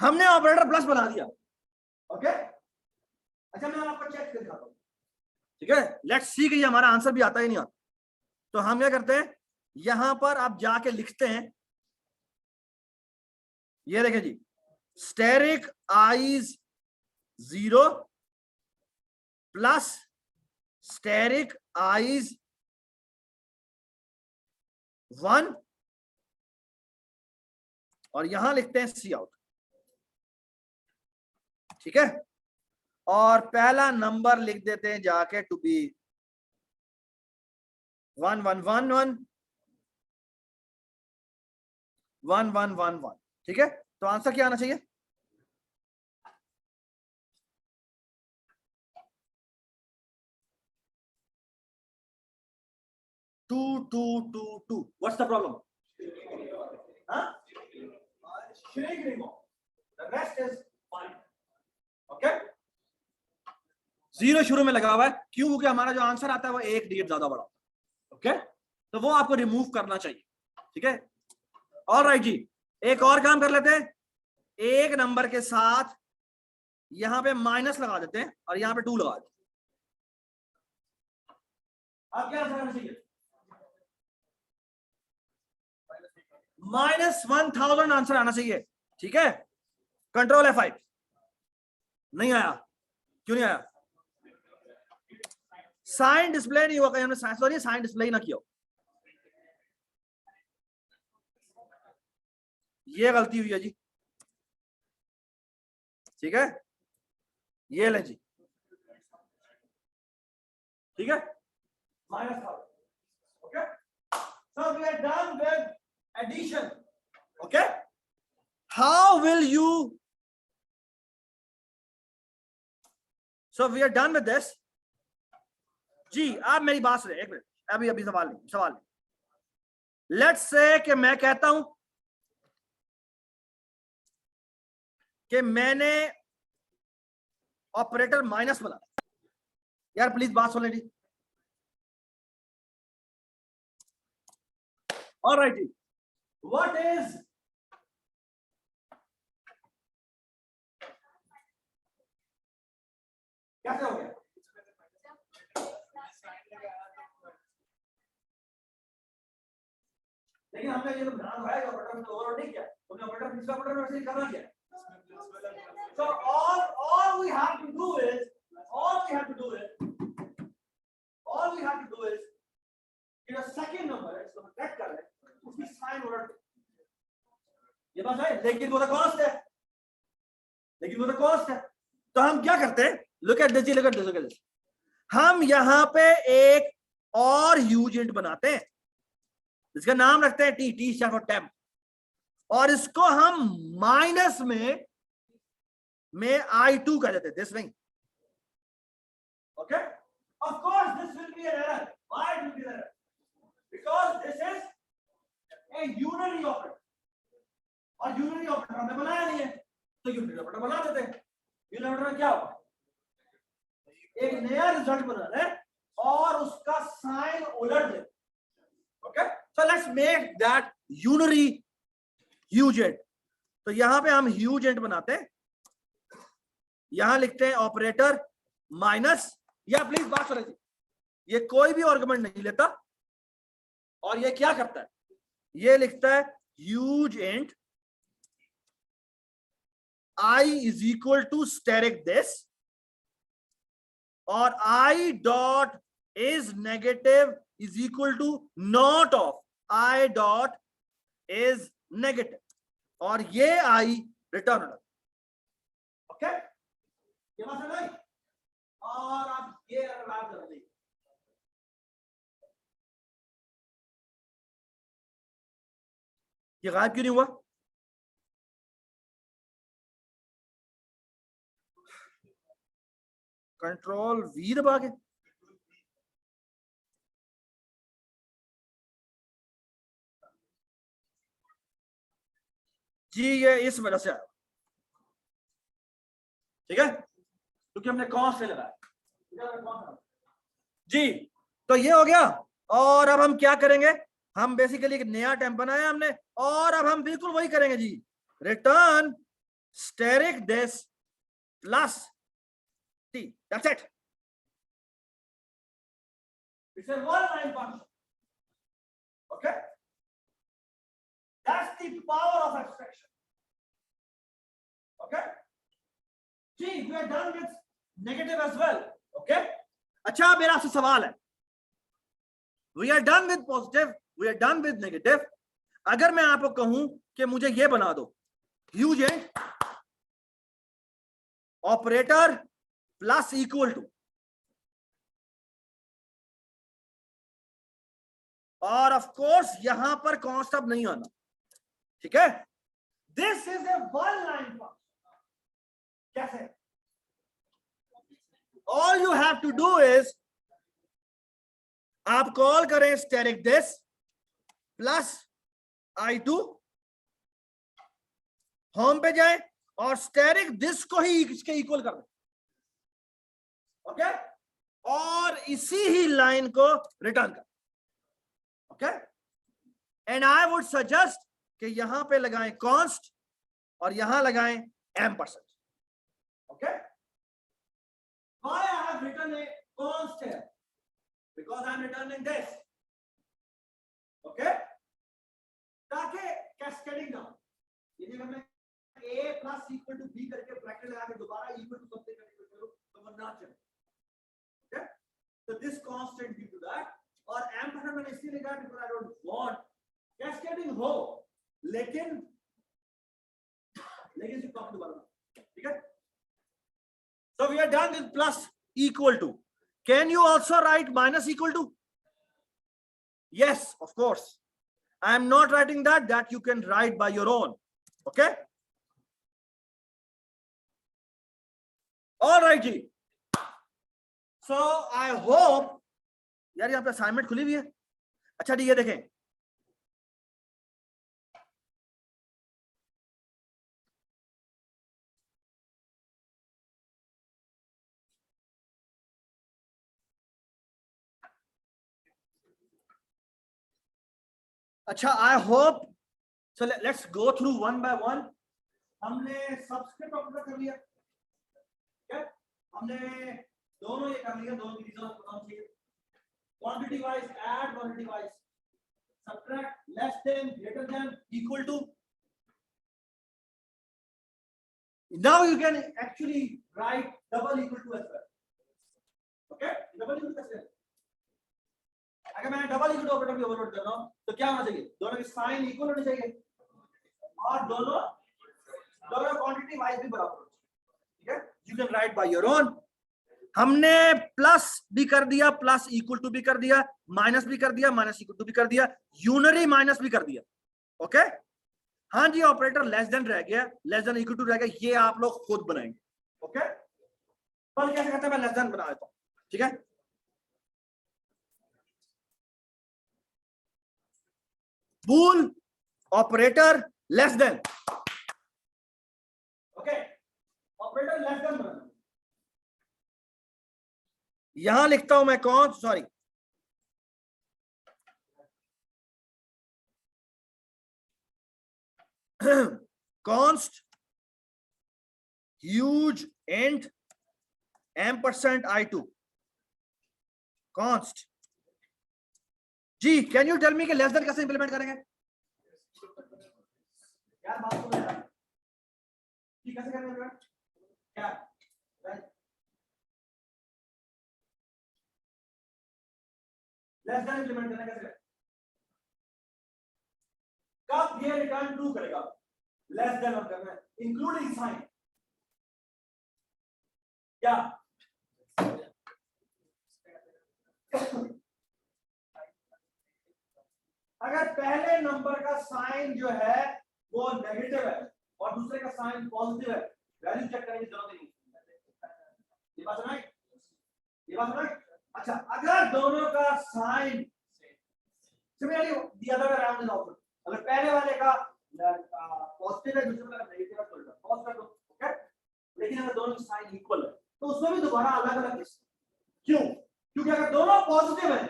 हमने ऑपरेटर प्लस बना दिया, ओके। अच्छा मैं आपको चेक करके दिखाता हूं, ठीक है। लेट्स सी कि हमारा आंसर भी आता है नहीं आता। तो हम क्या करते हैं, यहां पर आप जाके लिखते हैं, ये देखिए जी, asterisk i is 0 plus asterisk i is 1 और यहां लिखते हैं सी आउट, ठीक है। और पहला नंबर लिख देते हैं जाके टू बी 1 1 1 1 1 1 1 1, ठीक है। तो आंसर क्या आना चाहिए? 2 2 2 2। What's the problem? Okay, zero शुरू में लगा हुआ है, क्यों? क्योंकि हमारा जो आंसर आता है वो एक डिजिट ज्यादा बड़ा, ओके। तो वो आपको रिमूव करना चाहिए, ठीक है। ऑलराइट जी, एक और काम कर लेते हैं, एक नंबर के साथ यहां पे माइनस लगा देते हैं और यहां पे 2 लगा देते हैं। अब क्या आंसर आना चाहिए? -1000 आंसर आना चाहिए, ठीक है। Control F5। नहीं आया, क्यों नहीं आया? साइन डिस्प्ले नहीं हुआ, कहीं हमने सॉरी साइन डिस्प्ले ही ना किया, ये गलती हुई है जी, ठीक है। ये ले जी, ठीक है, -1000, okay. So we are done with addition, okay. How will you, so we are done with this जी। आप मेरी बात सुनिए एक मिनट, अभी अभी सवाल लेट्स से कि मैं कहता हूं कि मैंने ऑपरेटर माइनस बना, यार प्लीज बात सुन लीजिए। ऑलराइट जी, व्हाट इज कैसे हो गया? लेकिन हमने ये तो ध्यान रखा है कि ऑपरेटर तो ओवरलोड नहीं किया, हमने ऑपरेटर पिछला ऑपरेटर वैसे ही करना किया। So all we have to do is कि जो सेकंड नंबर है इसको कट कर ले, उसकी साइन उलट, ये बात है। लेकिन वो तो कॉस्ट है, तो हम क्या करते हैं, लुक एट दिस, हम यहां पे एक और यूजेंट बनाते हैं, इसका नाम रखते हैं टी स्टैंड फॉर टेम्प, और इसको हम माइनस में I2 कर देते हैं, दिस नहीं, okay. Of course this will be an error, why it will be an error? Because this is a unary operator, और यूनरी ऑपरेटर हमने बनाया नहीं है, तो यूनरी ऑपरेटर बना देते हैं। यूनरी ऑपरेटर में क्या होगा, एक नया रिजल्ट बना रहे हैं और उसका साइन उलट दे, okay. So let's make that unary huge int. तो यहां पे हम ह्यूजेंट बनाते हैं, यहां लिखते हैं ऑपरेटर माइनस, या प्लीज बात सुनिए, ये कोई भी आर्गुमेंट नहीं लेता, और ये क्या करता है, ये लिखता है ह्यूजेंट I is equal to steric this, और I dot is negative is equal to not of I dot is negative, और ये I रिटर्न होगा, ओके। ये बात समझ आई? और आप ये बात कर लीजिए, ये गायब क्यों नहीं हुआ? कंट्रोल V दबा के, जी ये इस वजह से आया, ठीक है, क्योंकि हमने कॉस से लगाया। जी। तो ये हो गया। और अब हम क्या करेंगे, हम बेसिकली एक नया टेम्प बनाया हमने, और अब हम बिल्कुल वही करेंगे जी, return asterisk this plus t, that's it. It's a one line function. Okay, that's the power of abstraction. Okay, जी, we are done with negative as well. Okay, अच्छा मेरा आपसे सवाल है, we are done with positive, we are done with negative. अगर मैं आपको कहूं कि मुझे ये बना दो, huge int operator plus equal to, और ऑफ कोर्स यहां पर कॉन्स्ट अब नहीं आना, ठीक है। This is a one line function. कैसे? All you have to do is, आप कॉल करें asterisk this plus I2, home पे जाए और स्टेरिक दिस को ही इसके इक्वल कर दें। ओके, और इसी ही लाइन को रिटर्न कर। Okay, and I would suggest कि यहां पे लगाएं कॉन्स्ट और यहां लगाएं ampersand. Okay, why I have written a const here, because I am returning this. Okay, ताकि कैस्केडिंग ना, यदि मैं a plus equal to b करके ब्रैकेट लगा के दोबारा इक्वल टू समथिंग करके करूं तो वो ना चले। Okay, so this constant due to that, और एम्परसेंड मैंने इसलिए लिखा है because I don't want cascading हो, लेकिन से कॉपी दोबारा, ठीक है। So we are done with plus equal to. Can you also write minus equal to? Yes, of course. I am not writing that, that you can write by your own. Okay, all right ji. So I hope, यार यहाँ पे असाइनमेंट खुली हुई है। अच्छा ठीक है, देखें अच्छा, I hope, so let's go through one by one. हमने सबस्क्रिप्ट ऑपरेटर कर लिया, ठीक है, हमने दोनों ये कर लिया, दोनों की रीजन आपको पता चाहिए। Quantity wise add, quantity wise subtract, less than, greater than, equal to. Now you can actually write double equal to as well. Okay, double equal to as well. अगर मैं डबल इक्वल टू ऑपरेटर भी ओवरलोड कर रहा हूं तो क्या होना चाहिए, दोनों की साइन इक्वल होनी चाहिए और दोनों क्वांटिटी वाइज भी बराबर होनी चाहिए, ठीक है। You can write bye your own. हमने प्लस भी कर दिया, प्लस इक्वल टू भी कर दिया, माइनस भी कर दिया, माइनस इक्वल टू भी कर दिया, यूनरी माइनस भी कर दिया। ओके, हाँ जी, ऑपरेटर लेस देन रह गया, लेस देन इक्वल टू रह गया, ये आप लोग खुद बनाएंगे। ओके, पर कैसे करते हैं, मैं लेस देन बना देता हूं, ठीक है। Bool operator less than, okay, operator less than बनाना, यहां लिखता हूं मैं कौन, sorry const huge int ampersand I2 const जी। कैन यू टेल मी कि लेस देन कैसे इंप्लीमेंट करेंगे यार, बात सुनो यार, जी कैसे करेंगे क्या, लेस देन इंप्लीमेंट करना कैसे, कब ये रिटर्न ट्रू करेगा, लेस देन हम करना है इंक्लूडिंग साइन, क्या अगर पहले नंबर का साइन जो है वो नेगेटिव है और दूसरे का साइन पॉजिटिव है, वैल्यू चेक करने की जरूरत नहीं, ये बात समझ, ये बात समझ। अच्छा, अगर दोनों का sign similarly the other way around is also, अगर पहले वाले का पॉजिटिव है, दूसरे वाले का नेगेटिव है, तो उल्टा पॉज कर दो। ओके, लेकिन अगर दोनों की साइन इक्वल है तो उसमें भी दोबारा अलग अलग, क्यों क्योंकि अगर दोनों पॉजिटिव है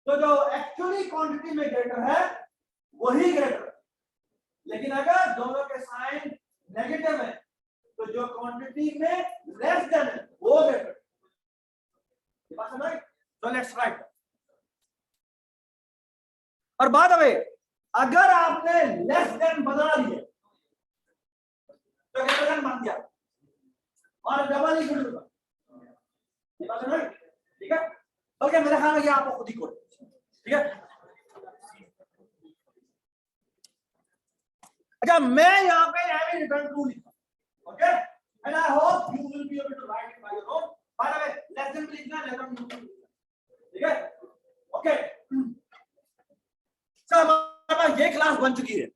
तो जो एक्चुअली क्वांटिटी में ग्रेटर है वही ग्रेटर है, लेकिन अगर दोनों के साइन नेगेटिव है तो जो क्वांटिटी में लेस देन है वो ग्रेटर है। ये बात समझ? तो लेट्स राइट। और बात है अगर आपने लेस देन बना दिया तो ग्रेटर देन बन गया और डबल इक्वल टू, ये बात समझ? ठीक है, बल्कि मेरे ख्याल में ये आपको खुद ही कोड, ठीक है। अच्छा, मैं यहाँ पे हैविंग रिटर्न ट्रू लिखा, okay, and I hope you will be able to write it by your own. By the way less than लिखना, लेस देन लिखना, ठीक है, ओके। सर हमारे पास ये क्लास बन चुकी है।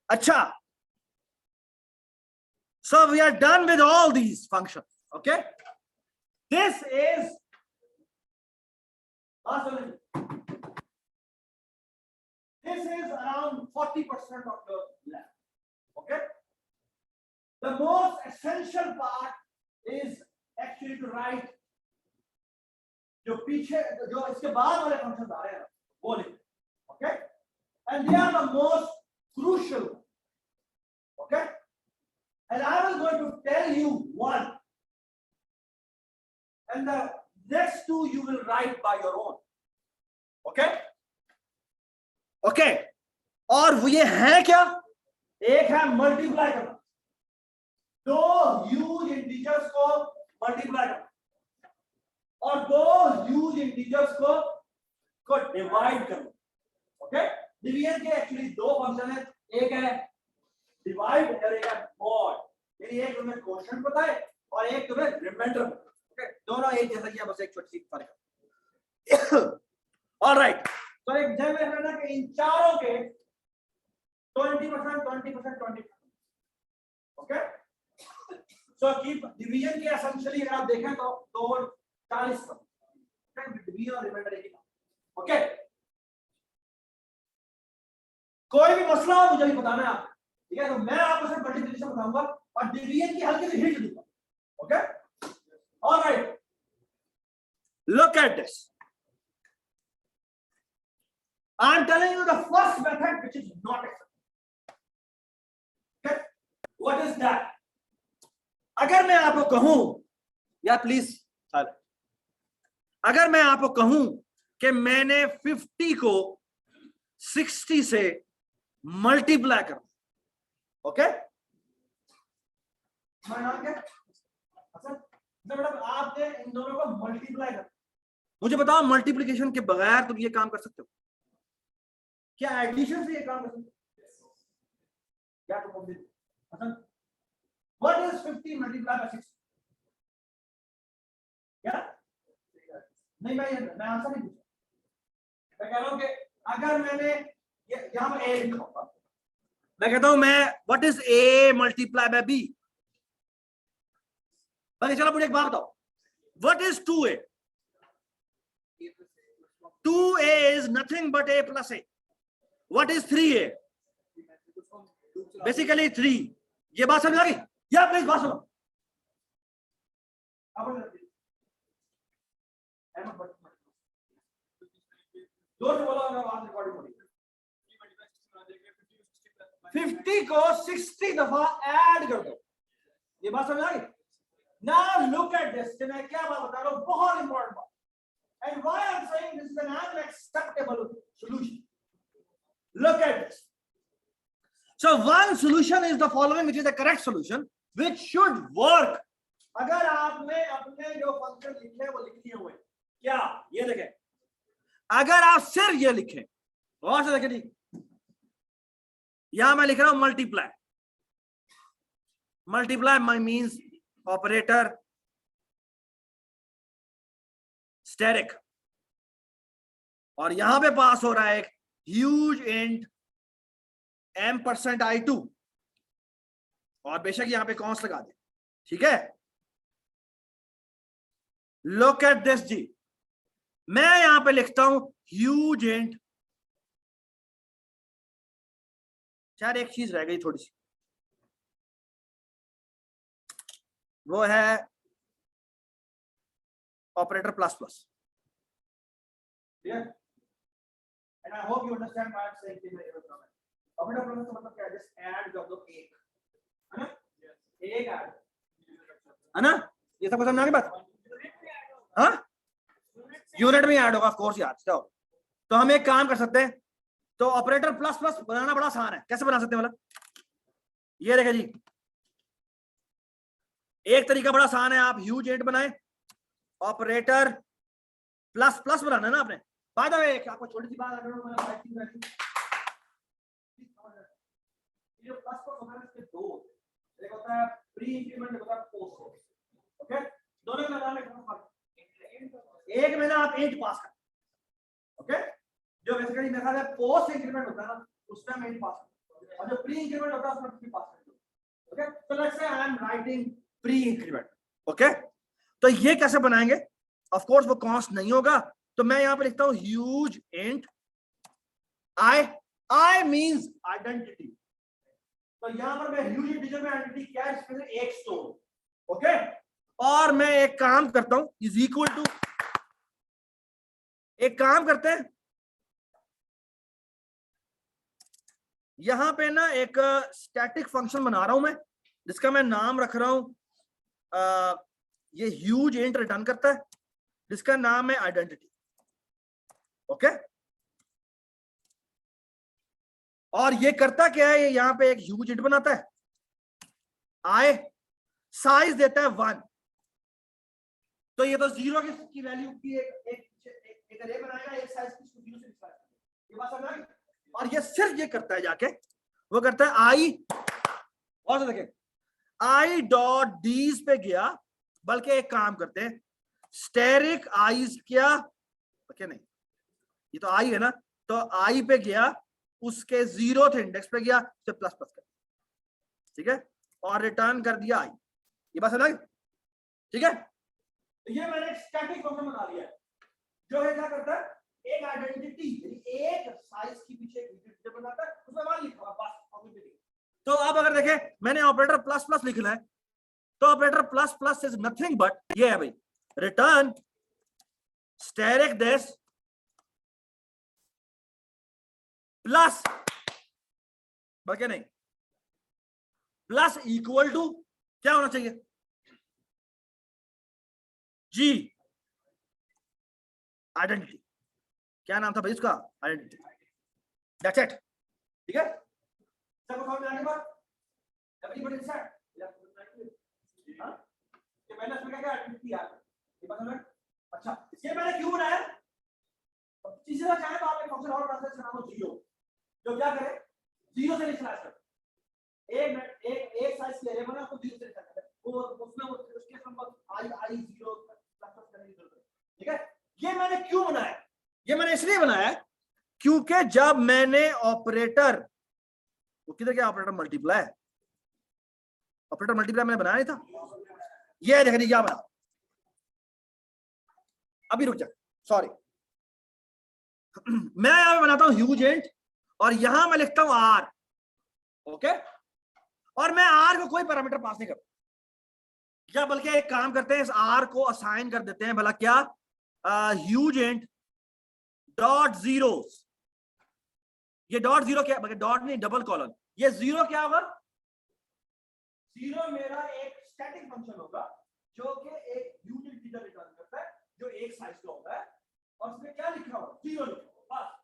अच्छा, so we are done with all these functions, okay. This is around 40% of your lab, okay. The most essential part is actually to write जो पीछे जो इसके बाद वाले फंक्शन आ रहे हैं वो लिख, okay, and they are the most crucial, okay, and I was going to tell you one and the next two you will write by your own, okay, okay. और वो ये है क्या? एक है मल्टीप्लाई करना, दो ह्यूज इंटीजर्स को मल्टीप्लाई करना और दो ह्यूज इंटीजर्स को डिवाइड करना, ओके। डिवीजन के एक्चुअली दो फंक्शन है, एक है डिवाइड और एक है मॉड, यानी एक तुम्हें क्वोशिएंट पता है और एक तुम्हें रिमाइंडर, ओके, दोनों एक जैसा ही है, बस एक छोटी सी फर्क है। ऑलराइट, तो एक जब मैं कहना कि इन चारों के 20%, 20%, 20%, ओके। सो कीप डिवीजन के एसेंशियली अगर आप देखें तो 40 डिवीजन और रिमाइंडर एक ही, ओके। कोई भी मसला हो मुझे भी बताना है आप, ठीक है, तो मैं आपको सिर्फ मल्टीप्लिकेशन बताऊंगा और डिवीजन की हल्की सी हिंट दूंगा, okay. Alright, look at this, I am telling you the first method which is not accepted, okay, what is that? अगर मैं आपको कहूं, या प्लीज अगर मैं आपको कहूं कि मैंने 50 को 60 से मल्टीप्लाई कर, ओके, मतलब आपने इन दोनों को मल्टीप्लाई कर, मुझे बताओ मल्टीप्लिकेशन के बगैर तुम ये काम कर सकते हो क्या? एडिशन से ये काम कर सकते हो क्या? तुम व्हाट इज 50 मल्टीप्लाई बाय 60? क्या? नहीं, मैं आंसर नहीं पूछा, मैं कह रहा हूं कि अगर मैंने यहां पर ए लिखा होगा, मैं कहता हूं मैं what is a multiply by B, चलो मुझे एक बात बताओ, what is 2a? 2a is nothing but a plus a. What is 3a? Basically 3. ये बात समझ आ गई? या प्लीज बात सुनो, जोर से बोलो, आवाज रिकॉर्डिंग हो रही है। 50 को 60 दफा ऐड कर दो, ये बात समझ आ गई? Now look at this, मैं क्या बात बता रहा हूं, बहुत इंपॉर्टेंट बात, and why I'm saying this is an unacceptable solution. Look at this. So one solution is the following, which is the correct solution, which should work. अगर आपने अपने जो फंक्शन लिखे वो लिख लिए हुए, क्या ये देखें, अगर आप सिर्फ ये लिखें, और से देखें, यहां मैं लिख रहा हूं मल्टीप्लाई, मल्टीप्लाई माई मीन्स ऑपरेटर स्टेरिक, और यहां पे पास हो रहा है एक ह्यूज इंट m%i2, और बेशक यहां पे कॉन्स्ट लगा दे, ठीक है। लुक एट दिस जी, मैं यहां पे लिखता हूं ह्यूज इंट, शायद एक चीज रह गई थोड़ी सी, वो है operator plus plus, clear? And I hope you understand why I am saying कि ऑपरेटर प्लस का मतलब क्या है? जस्ट ऐड कर दो एक, है ना? एक ऐड, है ना? ये सब समझ में आ गई बात? हाँ, यूनिट में ऐड होगा ऑफ कोर्स यार। तो हम एक काम कर सकते हैं, तो ऑपरेटर प्लस प्लस बनाना बड़ा आसान है। कैसे बना सकते हैं मतलब? ये देखें जी, एक तरीका बड़ा आसान है, आप ह्यूज एंट बनाए, ऑपरेटर प्लस प्लस बनाना है ना आपने। बाय द वे आपको छोटी सी बात ये प्लस प्लस होता है, इसके दो, एक होता है प्री इंक्रीमेंट, एक होता है पोस्ट। ओके, दोनों का नाम है, एक में ना आप इंट पास कर, ओके, जो बेसिकली मेरा ख्याल है पोस्ट इंक्रीमेंट होता है ना, उसमें हम इंट पास करते हैं, और जो प्री इंक्रीमेंट होता है उसमें प्री पास करते हैं। Okay, so let's say I am writing pre increment. Okay, तो ये कैसे बनाएंगे? ऑफ कोर्स वो कॉन्स्ट नहीं होगा, तो मैं यहां पे लिखता हूं ह्यूज इंट आई मींस आइडेंटिटी। तो यहां पर मैं ह्यूज इंटीजर में आइडेंटिटी क्या है, इसमें से एक स्टोर। ओके, और मैं एक काम करता हूं, इज इक्वल टू, एक काम करते हैं, यहां पे ना एक स्टैटिक फंक्शन बना रहा हूं मैं, जिसका मैं नाम रख रहा हूं ये ह्यूज इंट रिटर्न करता है, जिसका नाम है आइडेंटिटी। ओके, और ये करता क्या है, ये यहां पे एक ह्यूज इंट बनाता है, आई साइज देता है 1, तो ये तो 0 की वैल्यू की एक अरे बनाएगा, एक साइज की 0 से स्टार्ट, ये बात समझ आ गई? और ये सिर्फ ये करता है, जाके वो करता है आई, और से देखें आई डॉट डीज पे गया, बल्कि एक काम करते हैं, स्टेरिक आईज क्या, क्या नहीं, ये तो आई है ना, तो आई पे गया, उसके 0th इंडेक्स पे गया, तो प्लस प्लस कर, ठीक है, और रिटर्न कर दिया आई। ये बात समझ, ठीक है? तो ये मैंने स्टैटिक फंक्शन बना लिया है, जो है क्या करता है, एक आइडेंटिटी, एक साइज के पीछे एक इंटीजर बनाता है, उसमें मान लिखा हुआ बस। तो अब अगर देखें, मैंने ऑपरेटर प्लस प्लस लिखना है, तो operator plus plus is nothing but ये है भाई, रिटर्न स्टैटिक दिस प्लस, बल्कि नहीं, प्लस इक्वल टू क्या होना चाहिए, जी आइडेंटिटी। क्या नाम था भाई उसका, आइडेंटिटी, दैट्स इट, ठीक है? सबको समझ में आ गई बात? Everybody set? हां, ये मैंने इसमें क्या आइडेंटिटी यार, ये पता है? अच्छा, ये मैंने क्यों बनाया? तीसरा चाहे तो आप एक फंक्शन और बना सकते हैं, नाम है 0, जो क्या करे, 0 से इनिशियलाइज करे, एक साइज के एरे बना, उसको 0 से इनिशियलाइज करे, वो उसमें उसके नंबर आई 0 प्लस प्लस करने की जरूरत है, ठीक है? ये मैंने क्यों बनाया? ये मैंने इसलिए बनाया क्योंकि जब मैंने ऑपरेटर, वो किधर गया ऑपरेटर मल्टीप्लाई, ऑपरेटर मल्टीप्लाई मैंने बनाया नहीं था, ये देखिए क्या बना, अभी रुक जा, सॉरी मैं यहां बनाता हूं ह्यूज इंट, और यहां मैं लिखता हूं आर। ओके, और मैं आर को कोई पैरामीटर पास नहीं करता, क्या बल्कि एक काम करते हैं, इस आर को असाइन कर देते हैं, भला क्या, ह्यूज इंट डॉट जीरोस, ये डॉट जीरो क्या, डॉट नहीं डबल कॉलन, ये 0 क्या होगा, 0 मेरा एक स्टैटिक फंक्शन होगा, जो कि एक ह्यूज इंटीजर रिटर्न करता है, जो एक साइज का होता है, और उसमें क्या लिखा होगा, 0 लिखा होगा, बस।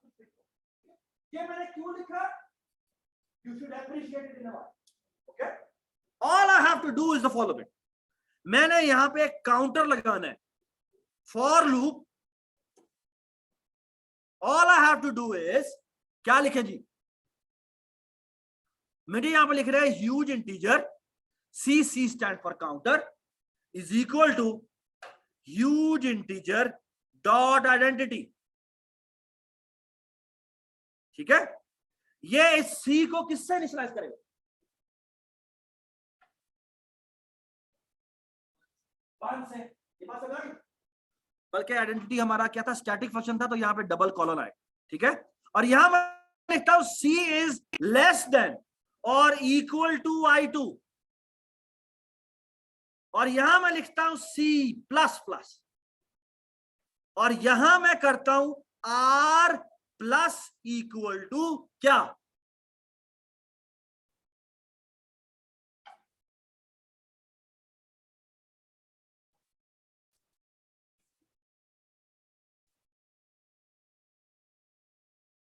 ये मैंने क्यों लिखा, you should appreciate it in a while, okay? All I have to do is the following, मैंने यहां पे एक काउंटर लगाना है, for loop, all I have to do is क्या लिखे जी, मुझे यहां पे लिख रहा है huge integer, C stand for counter, is equal to huge integer dot identity, ठीक है? ये इस सी को किससे इनिशियलाइज करेगा, वन से, ये बात समझ आ गई? बल्कि आइडेंटिटी हमारा क्या था, स्टैटिक फंक्शन था, तो यहां पे डबल कॉलन आए, ठीक है? और यहां मैं लिखता हूं सी इज लेस देन और इक्वल टू I2, और यहां मैं लिखता हूं सी प्लस प्लस और यहां मैं करता हूं R प्लस इक्वल टू क्या,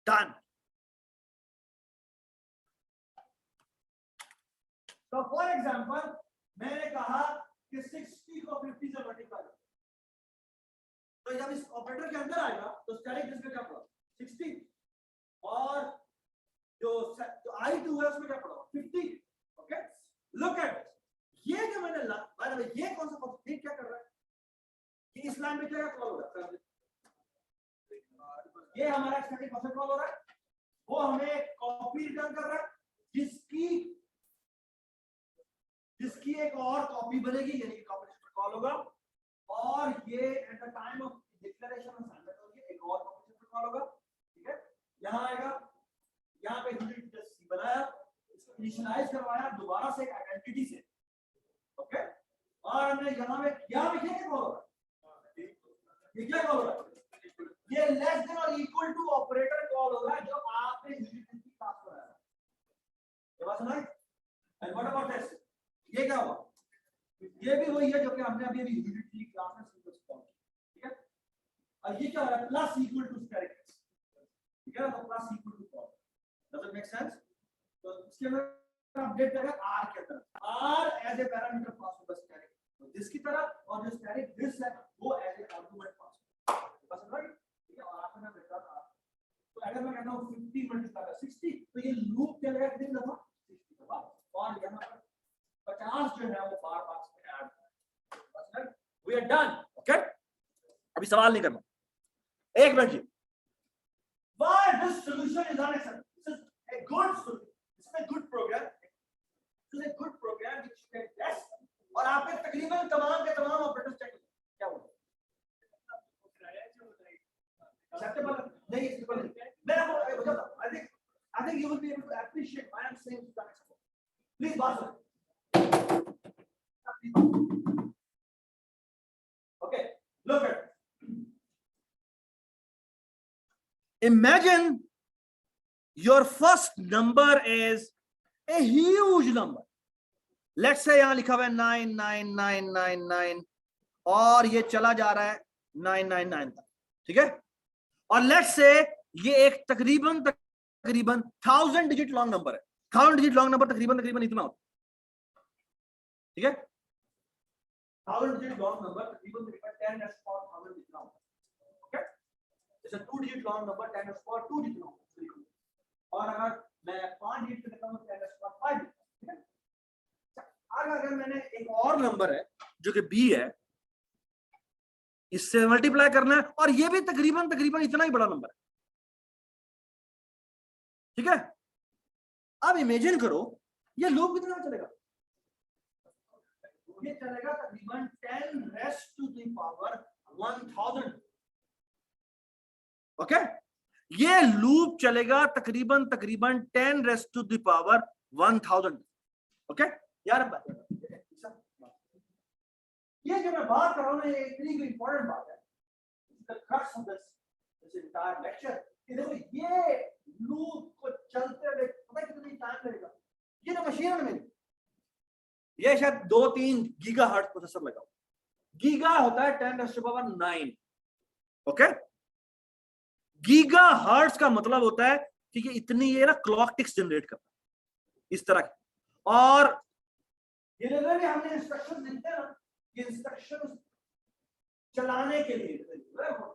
डन। तो फॉर एग्जांपल मैंने कहा कि 60 को 50 से मल्टीप्लाई, तो जब इस ऑपरेटर के अंदर आएगा तो स्टैटिक डिस्क में क्या पड़ा 60, और जो I2 है उसमें क्या पड़ा 50। ओके, लुक एट ये जो मैंने बाय द वे ये कौन सा फंक्शन क्या कर रहा है, कि इस लाइन में क्या कॉल हो रहा है, ये हमारा स्टैटिक फंक्शन कॉल हो रहा है, वो हमें कॉपी रिटर्न कर रहा है, जिसकी एक और कॉपी बनेगी, यानी कि कॉपी कॉल होगा, और ये at the time of declaration of assignment होगी एक और कॉपी कॉल होगा। ठीक है, यहां आएगा, यहां पे यूनिट सी बनाया, इसको इनिशियलाइज करवाया दोबारा से एक आइडेंटिटी से। ओके, और हमने यहां पे क्या क्या कॉल हो रहा है, ये क्या कॉल हो रहा है, ये लेस देन और इक्वल टू ऑपरेटर कॉल हो रहा है जो आपने यूनिट की क्लास में बनाया। ये बात सुना है? एंड व्हाट अबाउट दिस, ये क्या हुआ, ये भी वही है जो कि हमने अभी यूनिट की क्लास में सीक्वेंस कॉल किया। ठीक है, और ये क्या हो रहा है, प्लस इक्वल टू स्टैटिक, ठीक है, तो plus equal to call, does it make sense? तो इसके अंदर अपडेट करें r के तरफ, r as a parameter pass होगा स्टैटिक, तो दिस की तरफ, और जो स्टैटिक दिस है वो एज ए आर्गुमेंट पास होगा, बस राइट। ठीक है, और आपने बेटा तो अगर मैं कहता हूं 50 मल्टीप्लाई 60, तो ये लूप चलेगा कितनी दफा 60 दफा, और यहां पर 50 जो है वो बार बार में ऐड होगा, बस right, we are done. Okay, अभी सवाल नहीं करना, एक मिनट जी। Why this solution is unacceptable? This is a good solution. This is a good program. This is a good program which you can test. और आपके तकरीबन तमाम के तमाम ऑपरेटर्स चेक क्या हुआ? Acceptable? नहीं, acceptable नहीं। मैं आपको बताता हूँ। I think you will be able to appreciate why I am saying this is unacceptable. Please बात सुनो। Okay, look at. Imagine your first number is a huge number. Let's say यहां लिखा हुआ है 99999 और ये चला जा रहा है 999 तक, ठीक है, और लेट्स से ये एक तकरीबन 1000 डिजिट लॉन्ग नंबर है। 1000 डिजिट लॉन्ग नंबर तकरीबन इतना होता है, ठीक है, 1000 डिजिट लॉन्ग नंबर तकरीबन 10 raised to power 1000 जितना होता है। ओके, जैसे 2 digit long number 10 raised to power 2 जितना होता है, और अगर मैं 5 डिजिट लिखता हूं 10 raised to power 5, ठीक है। अगर मैंने एक और नंबर है जो कि b है, इससे मल्टीप्लाई करना है, और ये भी तकरीबन इतना ही बड़ा नंबर है, ठीक है। अब इमेजिन करो ये लूप कितना चलेगा, ये चलेगा तकरीबन 10 raised to the power 1000। Okay, ये लूप चलेगा तकरीबन 10 raised to the power 1000। Okay यार, ये जो मैं बात कर रहा हूं ना, ये इतनी इंपॉर्टेंट बात है, the crux of this entire lecture, कि देखो ये लूप को चलते हुए पता है कितनी टाइम लगेगा। ये जो मशीन है मेरी, ये शायद 2-3 गीगाहर्ट्ज प्रोसेसर लगा, गीगा होता है 10 raised to power 9। Okay, gigahertz का मतलब होता है कि ये इतनी ये ना क्लॉक टिक्स जनरेट करता है इस तरह की, और ये जनरली हमने इंस्ट्रक्शन लिखते हैं ना, ये इंस्ट्रक्शन चलाने के लिए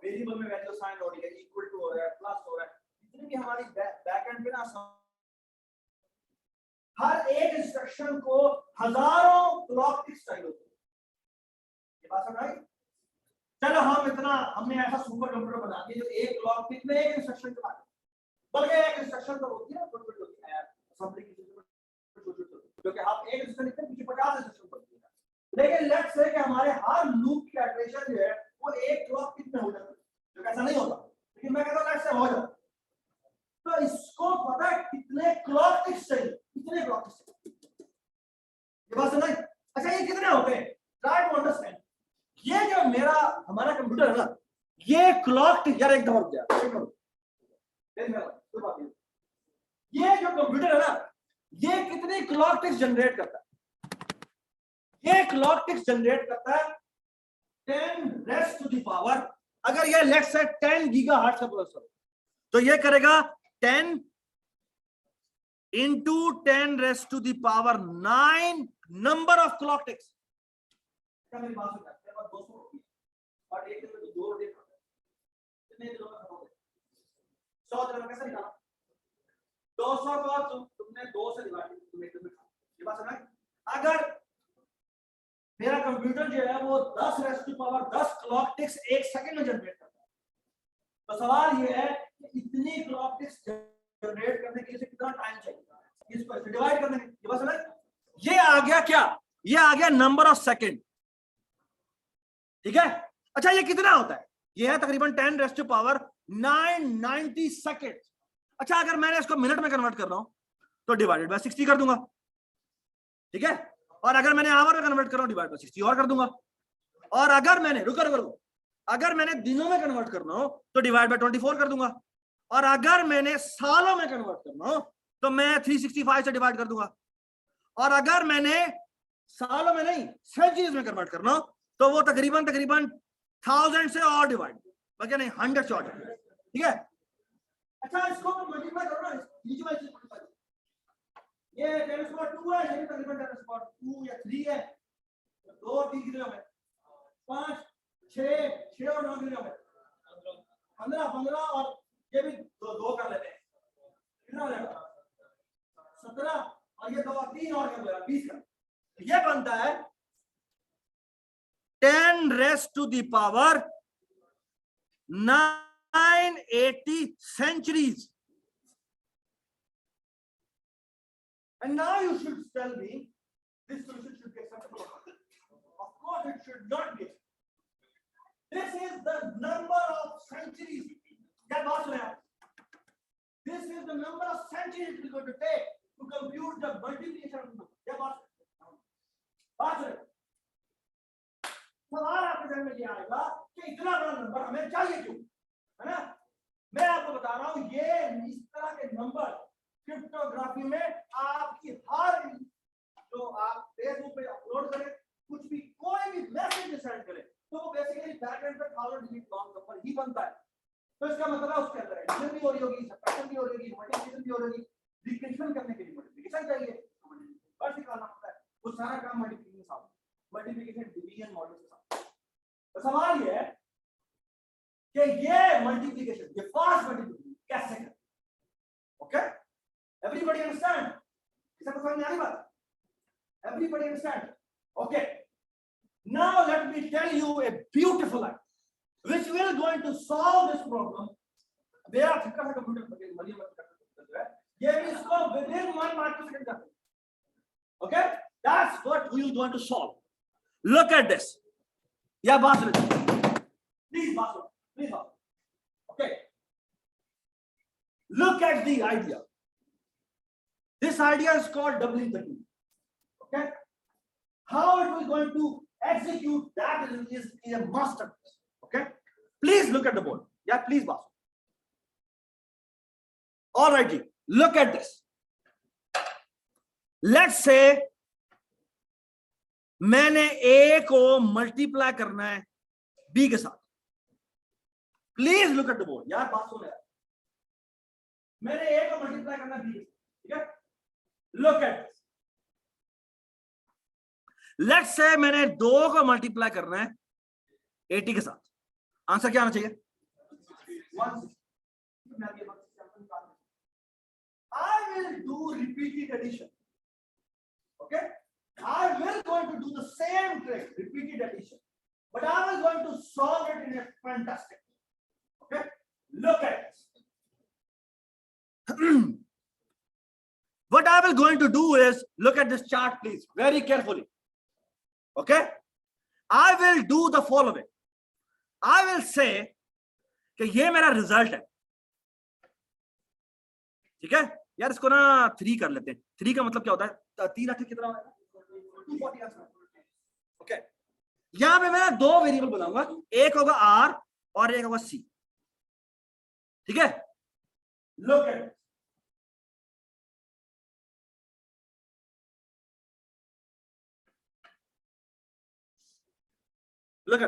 वेरिएबल में वैल्यू साइन हो रही है, इक्वल टू हो रहा है, प्लस हो रहा है, जितनी भी हमारी बैक एंड पे ना हर एक इंस्ट्रक्शन को हजारों क्लॉक टिक्स चाहिए होती है। ये बात समझ आई? चलो हमने ऐसा सुपर कंप्यूटर बना दिया जो एक क्लॉक टिक में एक इंस्ट्रक्शन चला दे, बल्कि एक इंस्ट्रक्शन तो होती है ना छोटी होती है असेंबली की, क्योंकि आप एक इंस्ट्रक्शन लिखते हैं पीछे 50 इंस्ट्रक्शन पड़ती है, लेकिन लेट्स से कि हमारे हर लूप की इटरेशन जो है वो एक क्लॉक टिक में हो जाती है, जो ऐसा नहीं होता, लेकिन मैं कहता हूं लेट्स से हो जाता, तो इसको पता है कितने क्लॉक टिक्स चाहिए, कितने क्लॉक टिक्स चाहिए, ये बात समझ? अच्छा, ये कितने होते हैं, ट्राई टू अंडरस्टैंड। ये जो हमारा कंप्यूटर है ना, ये क्लॉक यार एक दफा रुक जाए, ये जो कंप्यूटर है ना, ये कितनी क्लॉक टिक्स जनरेट करता है? ये क्लॉक टिक्स जनरेट करता है 10 रेस्ट टू द पावर, अगर ये लेट्स से 10 गीगाहर्ट्ज का प्रोसेसर तो ये करेगा 10 into 10 raised to the power 9 number of clock ticks। क्या मेरी बात सुन रहा है? मेरे पास 200 रोटी है और एक दिन में तो 2 रोटी खाता है, कितने दिनों में खत्म हो गए? 100 दिन में कैसे निकाला? 200 को तुमने 2 से डिवाइड किया, तुम एक दिन में खा। ये बात समझ? अगर मेरा कंप्यूटर जो है वो 10 raised to power 10 clock ticks एक सेकंड में जनरेट करता है, तो सवाल ये है कि इतनी क्लॉक टिक्स जनरेट करने के लिए कितना टाइम चाहिए इसको डिवाइड करने के? ये बस है, ये आ गया क्या? ये आ गया नंबर ऑफ सेकंड, ठीक है? अच्छा ये कितना होता है? ये है तकरीबन 10 रेस्ट टू पावर 990 सेकंड। अच्छा अगर मैंने इसको मिनट में कन्वर्ट कर रहा हूं तो डिवाइडेड बाय 60 कर दूंगा, ठीक है? और अगर मैंने आवर में कन्वर्ट कर रहा हूं डिवाइड बाय 60 और कर दूंगा। और अगर मैंने रुको अगर मैंने दिनों में कन्वर्ट करना हो तो डिवाइड बाय 24 कर दूंगा। और अगर मैंने सालों में कन्वर्ट करना हो तो मैं 365 से डिवाइड कर दूंगा। और अगर मैंने सालों में नहीं सेंचुरीज में कन्वर्ट करना हो तो वो तकरीबन 1000 से और डिवाइड, बल्कि नहीं 100 से और, ठीक है? अच्छा इसको तो मल्टीप्लाई करो ना, बीच में चीज मल्टीप्लाई, ये 10⁻2 है, ये भी तकरीबन 10⁻2 या 3 है, 2 3 कितने हो गए? 5 6 और 9 कितने हो गए? 15 और ये भी 2 कर लेते हैं, कितना हो जाएगा? 17 और ये 2 और 3 और कर लेगा 20 का। ये बनता है 10 raised to the power 980 centuries। And now you should tell me this solution should be acceptable. Of course it should not be. This is the number of centuries. क्या बात सुने आप? This is the number of centuries it is going to take to compute the multiplication number. क्या बात सुने? सवाल आपके जहन में ये आएगा कि इतना बड़ा नंबर हमें चाहिए क्यों, है ना? मैं आपको बता रहा हूं ये इस तरह के नंबर क्रिप्टोग्राफी में आपकी हर जो आप फेसबुक पे अपलोड करें, कुछ भी कोई भी मैसेज सेंड करें तो वो बेसिकली बैकएंड पे 1000 डिजिट लॉन्ग नंबर ही बनता है। तो इसका मतलब है उसके अंदर एडिशन भी हो रही होगी, सब्ट्रैक्शन भी हो रही होगी, मल्टीप्लिकेशन भी हो रही होगी। डिक्रीमेंट करने के लिए मल्टीप्लिकेशन चाहिए, बस निकालना होता है, वो सारा काम मल्टीप्लिकेशन के साथ, मल्टीप्लिकेशन डिवीजन मॉडल के साथ। तो सवाल ये है कि ये मल्टीप्लिकेशन, ये फास्ट मल्टीप्लिकेशन कैसे करें? Okay, everybody understand? इसका समझ में आ रही बात? Everybody understand? Okay, now let me tell you a beautiful idea which will going to solve this problem। मेरा छोटा सा कंप्यूटर मरियम का है, ये भी इसको within 1 microsecond करते हैं। Okay, that's what we want to solve। Look at this। या बात सुनिए, please बात सुनिए, please बात। Okay, look at the idea। This idea is called doubling the two। Okay, how it will going to execute that is a masterpiece। Okay, please look at the board। Yeah, please boss। All right जी, look at this। Let's say मैंने A को मल्टीप्लाई करना है B के साथ। Please look at the board. यार बात सुन यार, मैंने A को मल्टीप्लाई करना है B के साथ, ठीक है? Look at this. Let's say मैंने 2 को मल्टीप्लाई करना है 80 के साथ। आंसर क्या आना चाहिए? 160। I will do repeated addition। Okay, I will going to do the same trick, repeated addition, but I will going to solve it in a fantastic way। Okay, look at this। What I will going to do is look at this chart, please, very carefully। Okay, I will do the following। I will say कि ये मेरा रिजल्ट है, ठीक है यार? इसको ना 3 कर लेते हैं। 3 का मतलब क्या होता है? 3 8 कितना होगा? 240 आंसर। ओके, यहां पे मैं 2 वेरिएबल बनाऊंगा, एक होगा r और एक होगा सी। ठीक है, लुक एट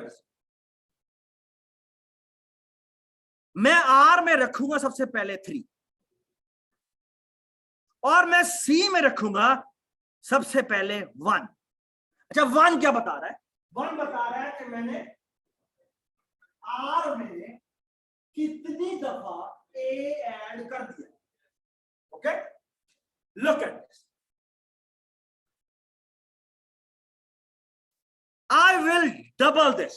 दिस। मैं आर में रखूंगा सबसे पहले 3 और मैं सी में रखूंगा सबसे पहले 1। अच्छा 1 क्या बता रहा है? 1 बता रहा है कि मैंने आर में कितनी दफा ए ऐड कर दिया। Okay, look at this. I will double this.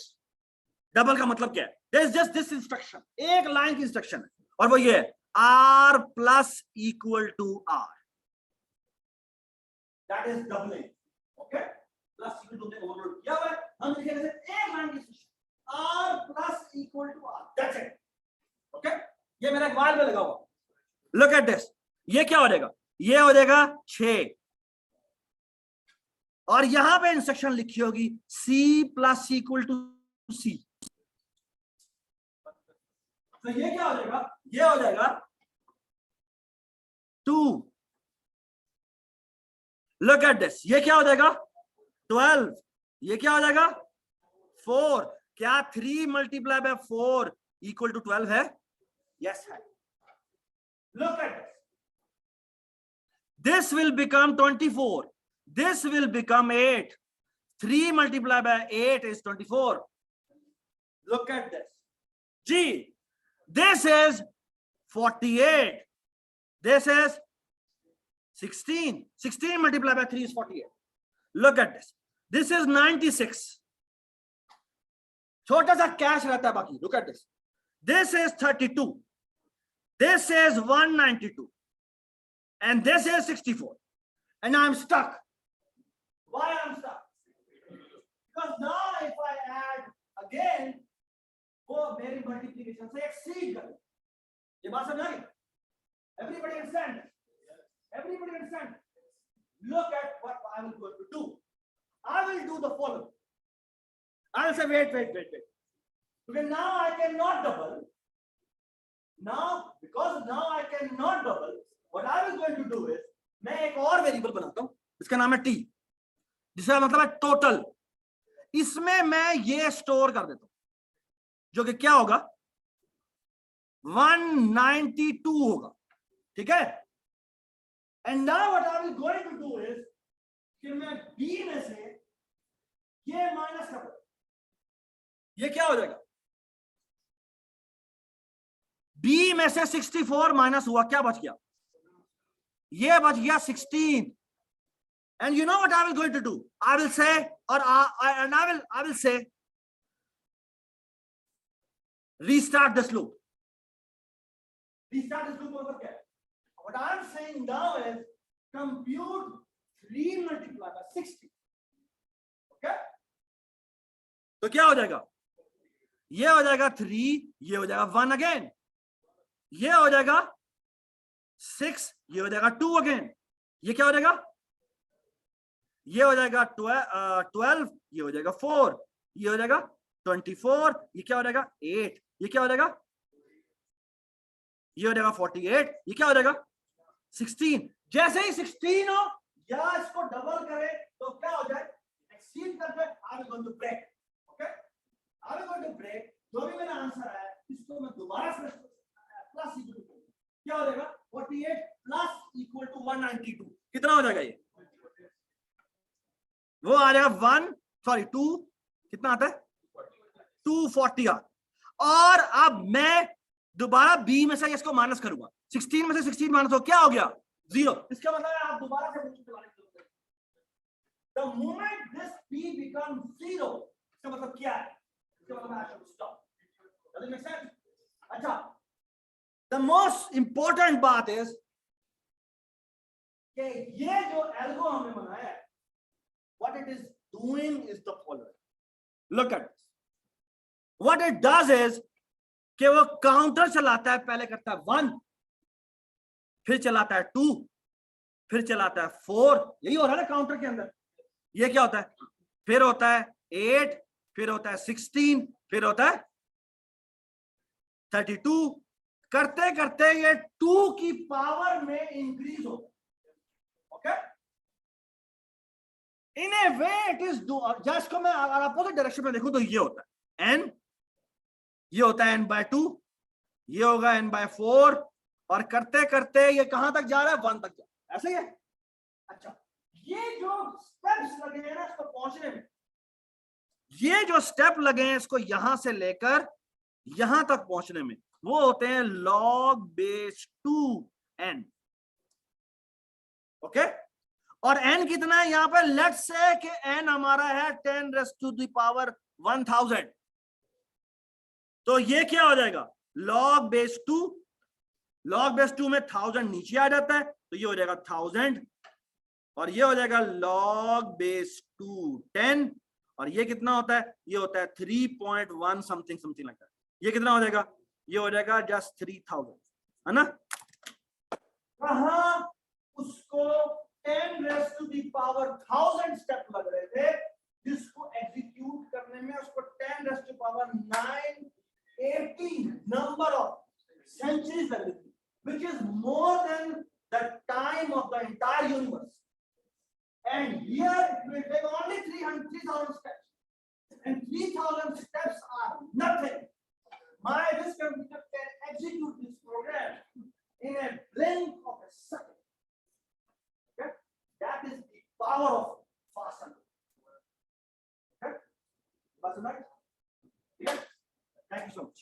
Double का मतलब क्या है? There is just this instruction, एक लाइन की इंस्ट्रक्शन है और वो ये है R plus equal to R, that is doubling. Okay, plus equal to ने ओवरलोड किया हुआ है, हम लिखेंगे एक लाइन की instruction R plus equal to R, that's it. Okay, ये मेरा वाइल में लगा हुआ। लुक एट दिस, ये क्या हो जाएगा? ये हो जाएगा 6 और यहां पे इंस्ट्रक्शन लिखी होगी C plus equal to C। तो ये क्या हो जाएगा? ये हो जाएगा 2। लुक एट दिस, ये क्या हो जाएगा? 12। ये क्या हो जाएगा? 4। क्या 3 मल्टीप्लाई बाय 4 इक्वल टू 12 है? यस है। Look at this, this will become 24, this will become 8। 3 multiply by 8 is 24। Look at this जी, this is 48, this is 16, 16 multiplied by 3 is 48. Look at this is 96। छोटा सा कैश रहता है बाकी। Look at this is 32, this is 192 and this is 64 and I'm stuck। Why I'm stuck? Because now if I add again, वो मेरी मल्टीप्लिकेशन से एक्सीड कर। ये बात समझ आई? Everybody understand? Everybody understand? Look at what I will going to do. I will do the following. I will say wait. Because now I cannot double. Now because now I cannot double, what I was going to do is मैं एक और वेरिएबल बनाता हूं, इसका नाम है t, जिसका मतलब है टोटल। इसमें मैं ये स्टोर कर देता हूं, जो कि क्या होगा? 192 होगा। ठीक है, and now what I will going to do is कि मैं b में से ये माइनस कर दूं। ये क्या हो जाएगा? b में से 64 माइनस हुआ, क्या बच गया? ये बच गया 16। And you know what I will going to do? I will say और I will say restart this loop। Restart this loop over क्या? What I am saying now is compute 3 multiplied by 60। Okay? तो क्या हो जाएगा? ये हो जाएगा 3, ये हो जाएगा 1 अगेन, ये हो जाएगा 6, ये हो जाएगा 2 अगेन, ये क्या हो जाएगा? ये हो जाएगा 12, ये हो जाएगा 4, ये हो जाएगा 24, ये क्या हो जाएगा? 8, ये क्या हो जाएगा? ये हो जाएगा 48, ये क्या हो जाएगा? 16। जैसे ही 16 हो या इसको डबल करे तो क्या हो जाए? एक्सीड कर जाए। I will going to break. Okay, I will going to break. जो भी मेरा आंसर है इसको मैं दोबारा से प्लस इक्वल टू क्या हो जाएगा? 48 प्लस इक्वल टू 192। कितना हो जाएगा? ये वो आ जाएगा 2, कितना आता है? 240 आ। और अब मैं दोबारा b में से इसको माइनस करूंगा। 16 में से 16 माइनस हो, क्या हो गया? 0। इसका मतलब है आप दोबारा से मल्टीप्लाई करोगे। The moment this b becomes 0, इसका मतलब क्या है? इसका मतलब I should stop। Does it make sense? अच्छा, the most important बात is कि ये जो एल्गो हमने बनाया है, what it is doing is the following. Look at this. What it does is कि वो काउंटर चलाता है। पहले करता है 1, फिर चलाता है 2, फिर चलाता है 4। यही हो रहा है ना काउंटर के अंदर। ये क्या होता है? फिर होता है 8, फिर होता है 16, फिर होता है 32 करते करते ये 2 की पावर में इंक्रीज हो, okay. In A way it is just को मैं अगर अपोजिट डायरेक्शन में देखूं तो ये होता है n, ये होता है n/2, ये होगा n/4, और करते करते ये कहां तक जा रहा है 1 तक जा रहा है, ऐसे ही है। अच्छा, ये जो स्टेप्स लगे हैं ना इसको पहुंचने में, ये जो स्टेप लगे हैं इसको यहां से लेकर यहां तक पहुंचने में, वो होते हैं log base 2n, ओके। और n कितना है यहां पर, लेट्स से कि n हमारा है 10⁻1000, तो ये क्या हो जाएगा, log base 2, log base 2 में 1000 नीचे आ जाता है तो ये हो जाएगा 1000, और ये हो जाएगा log base 2 10, और ये कितना होता है, ये होता है 3.1 समथिंग समथिंग लगता है, ये कितना हो जाएगा, ये हो जाएगा जस्ट 3000, है ना। कहां उसको 10⁻1000 स्टेप लग रहे थे, जिसको एग्जीक्यूट करने में उसको 10⁻980 नंबर ऑफ सेंचुरीज लग रही थी, which is more than the time of the entire universe. And here it will take only 3,000 steps, and 3,000 steps are nothing. This computer can execute this program in a blink of a second. Okay? That is the power of fast computing. Okay? That's right. Yes. Thank you so much.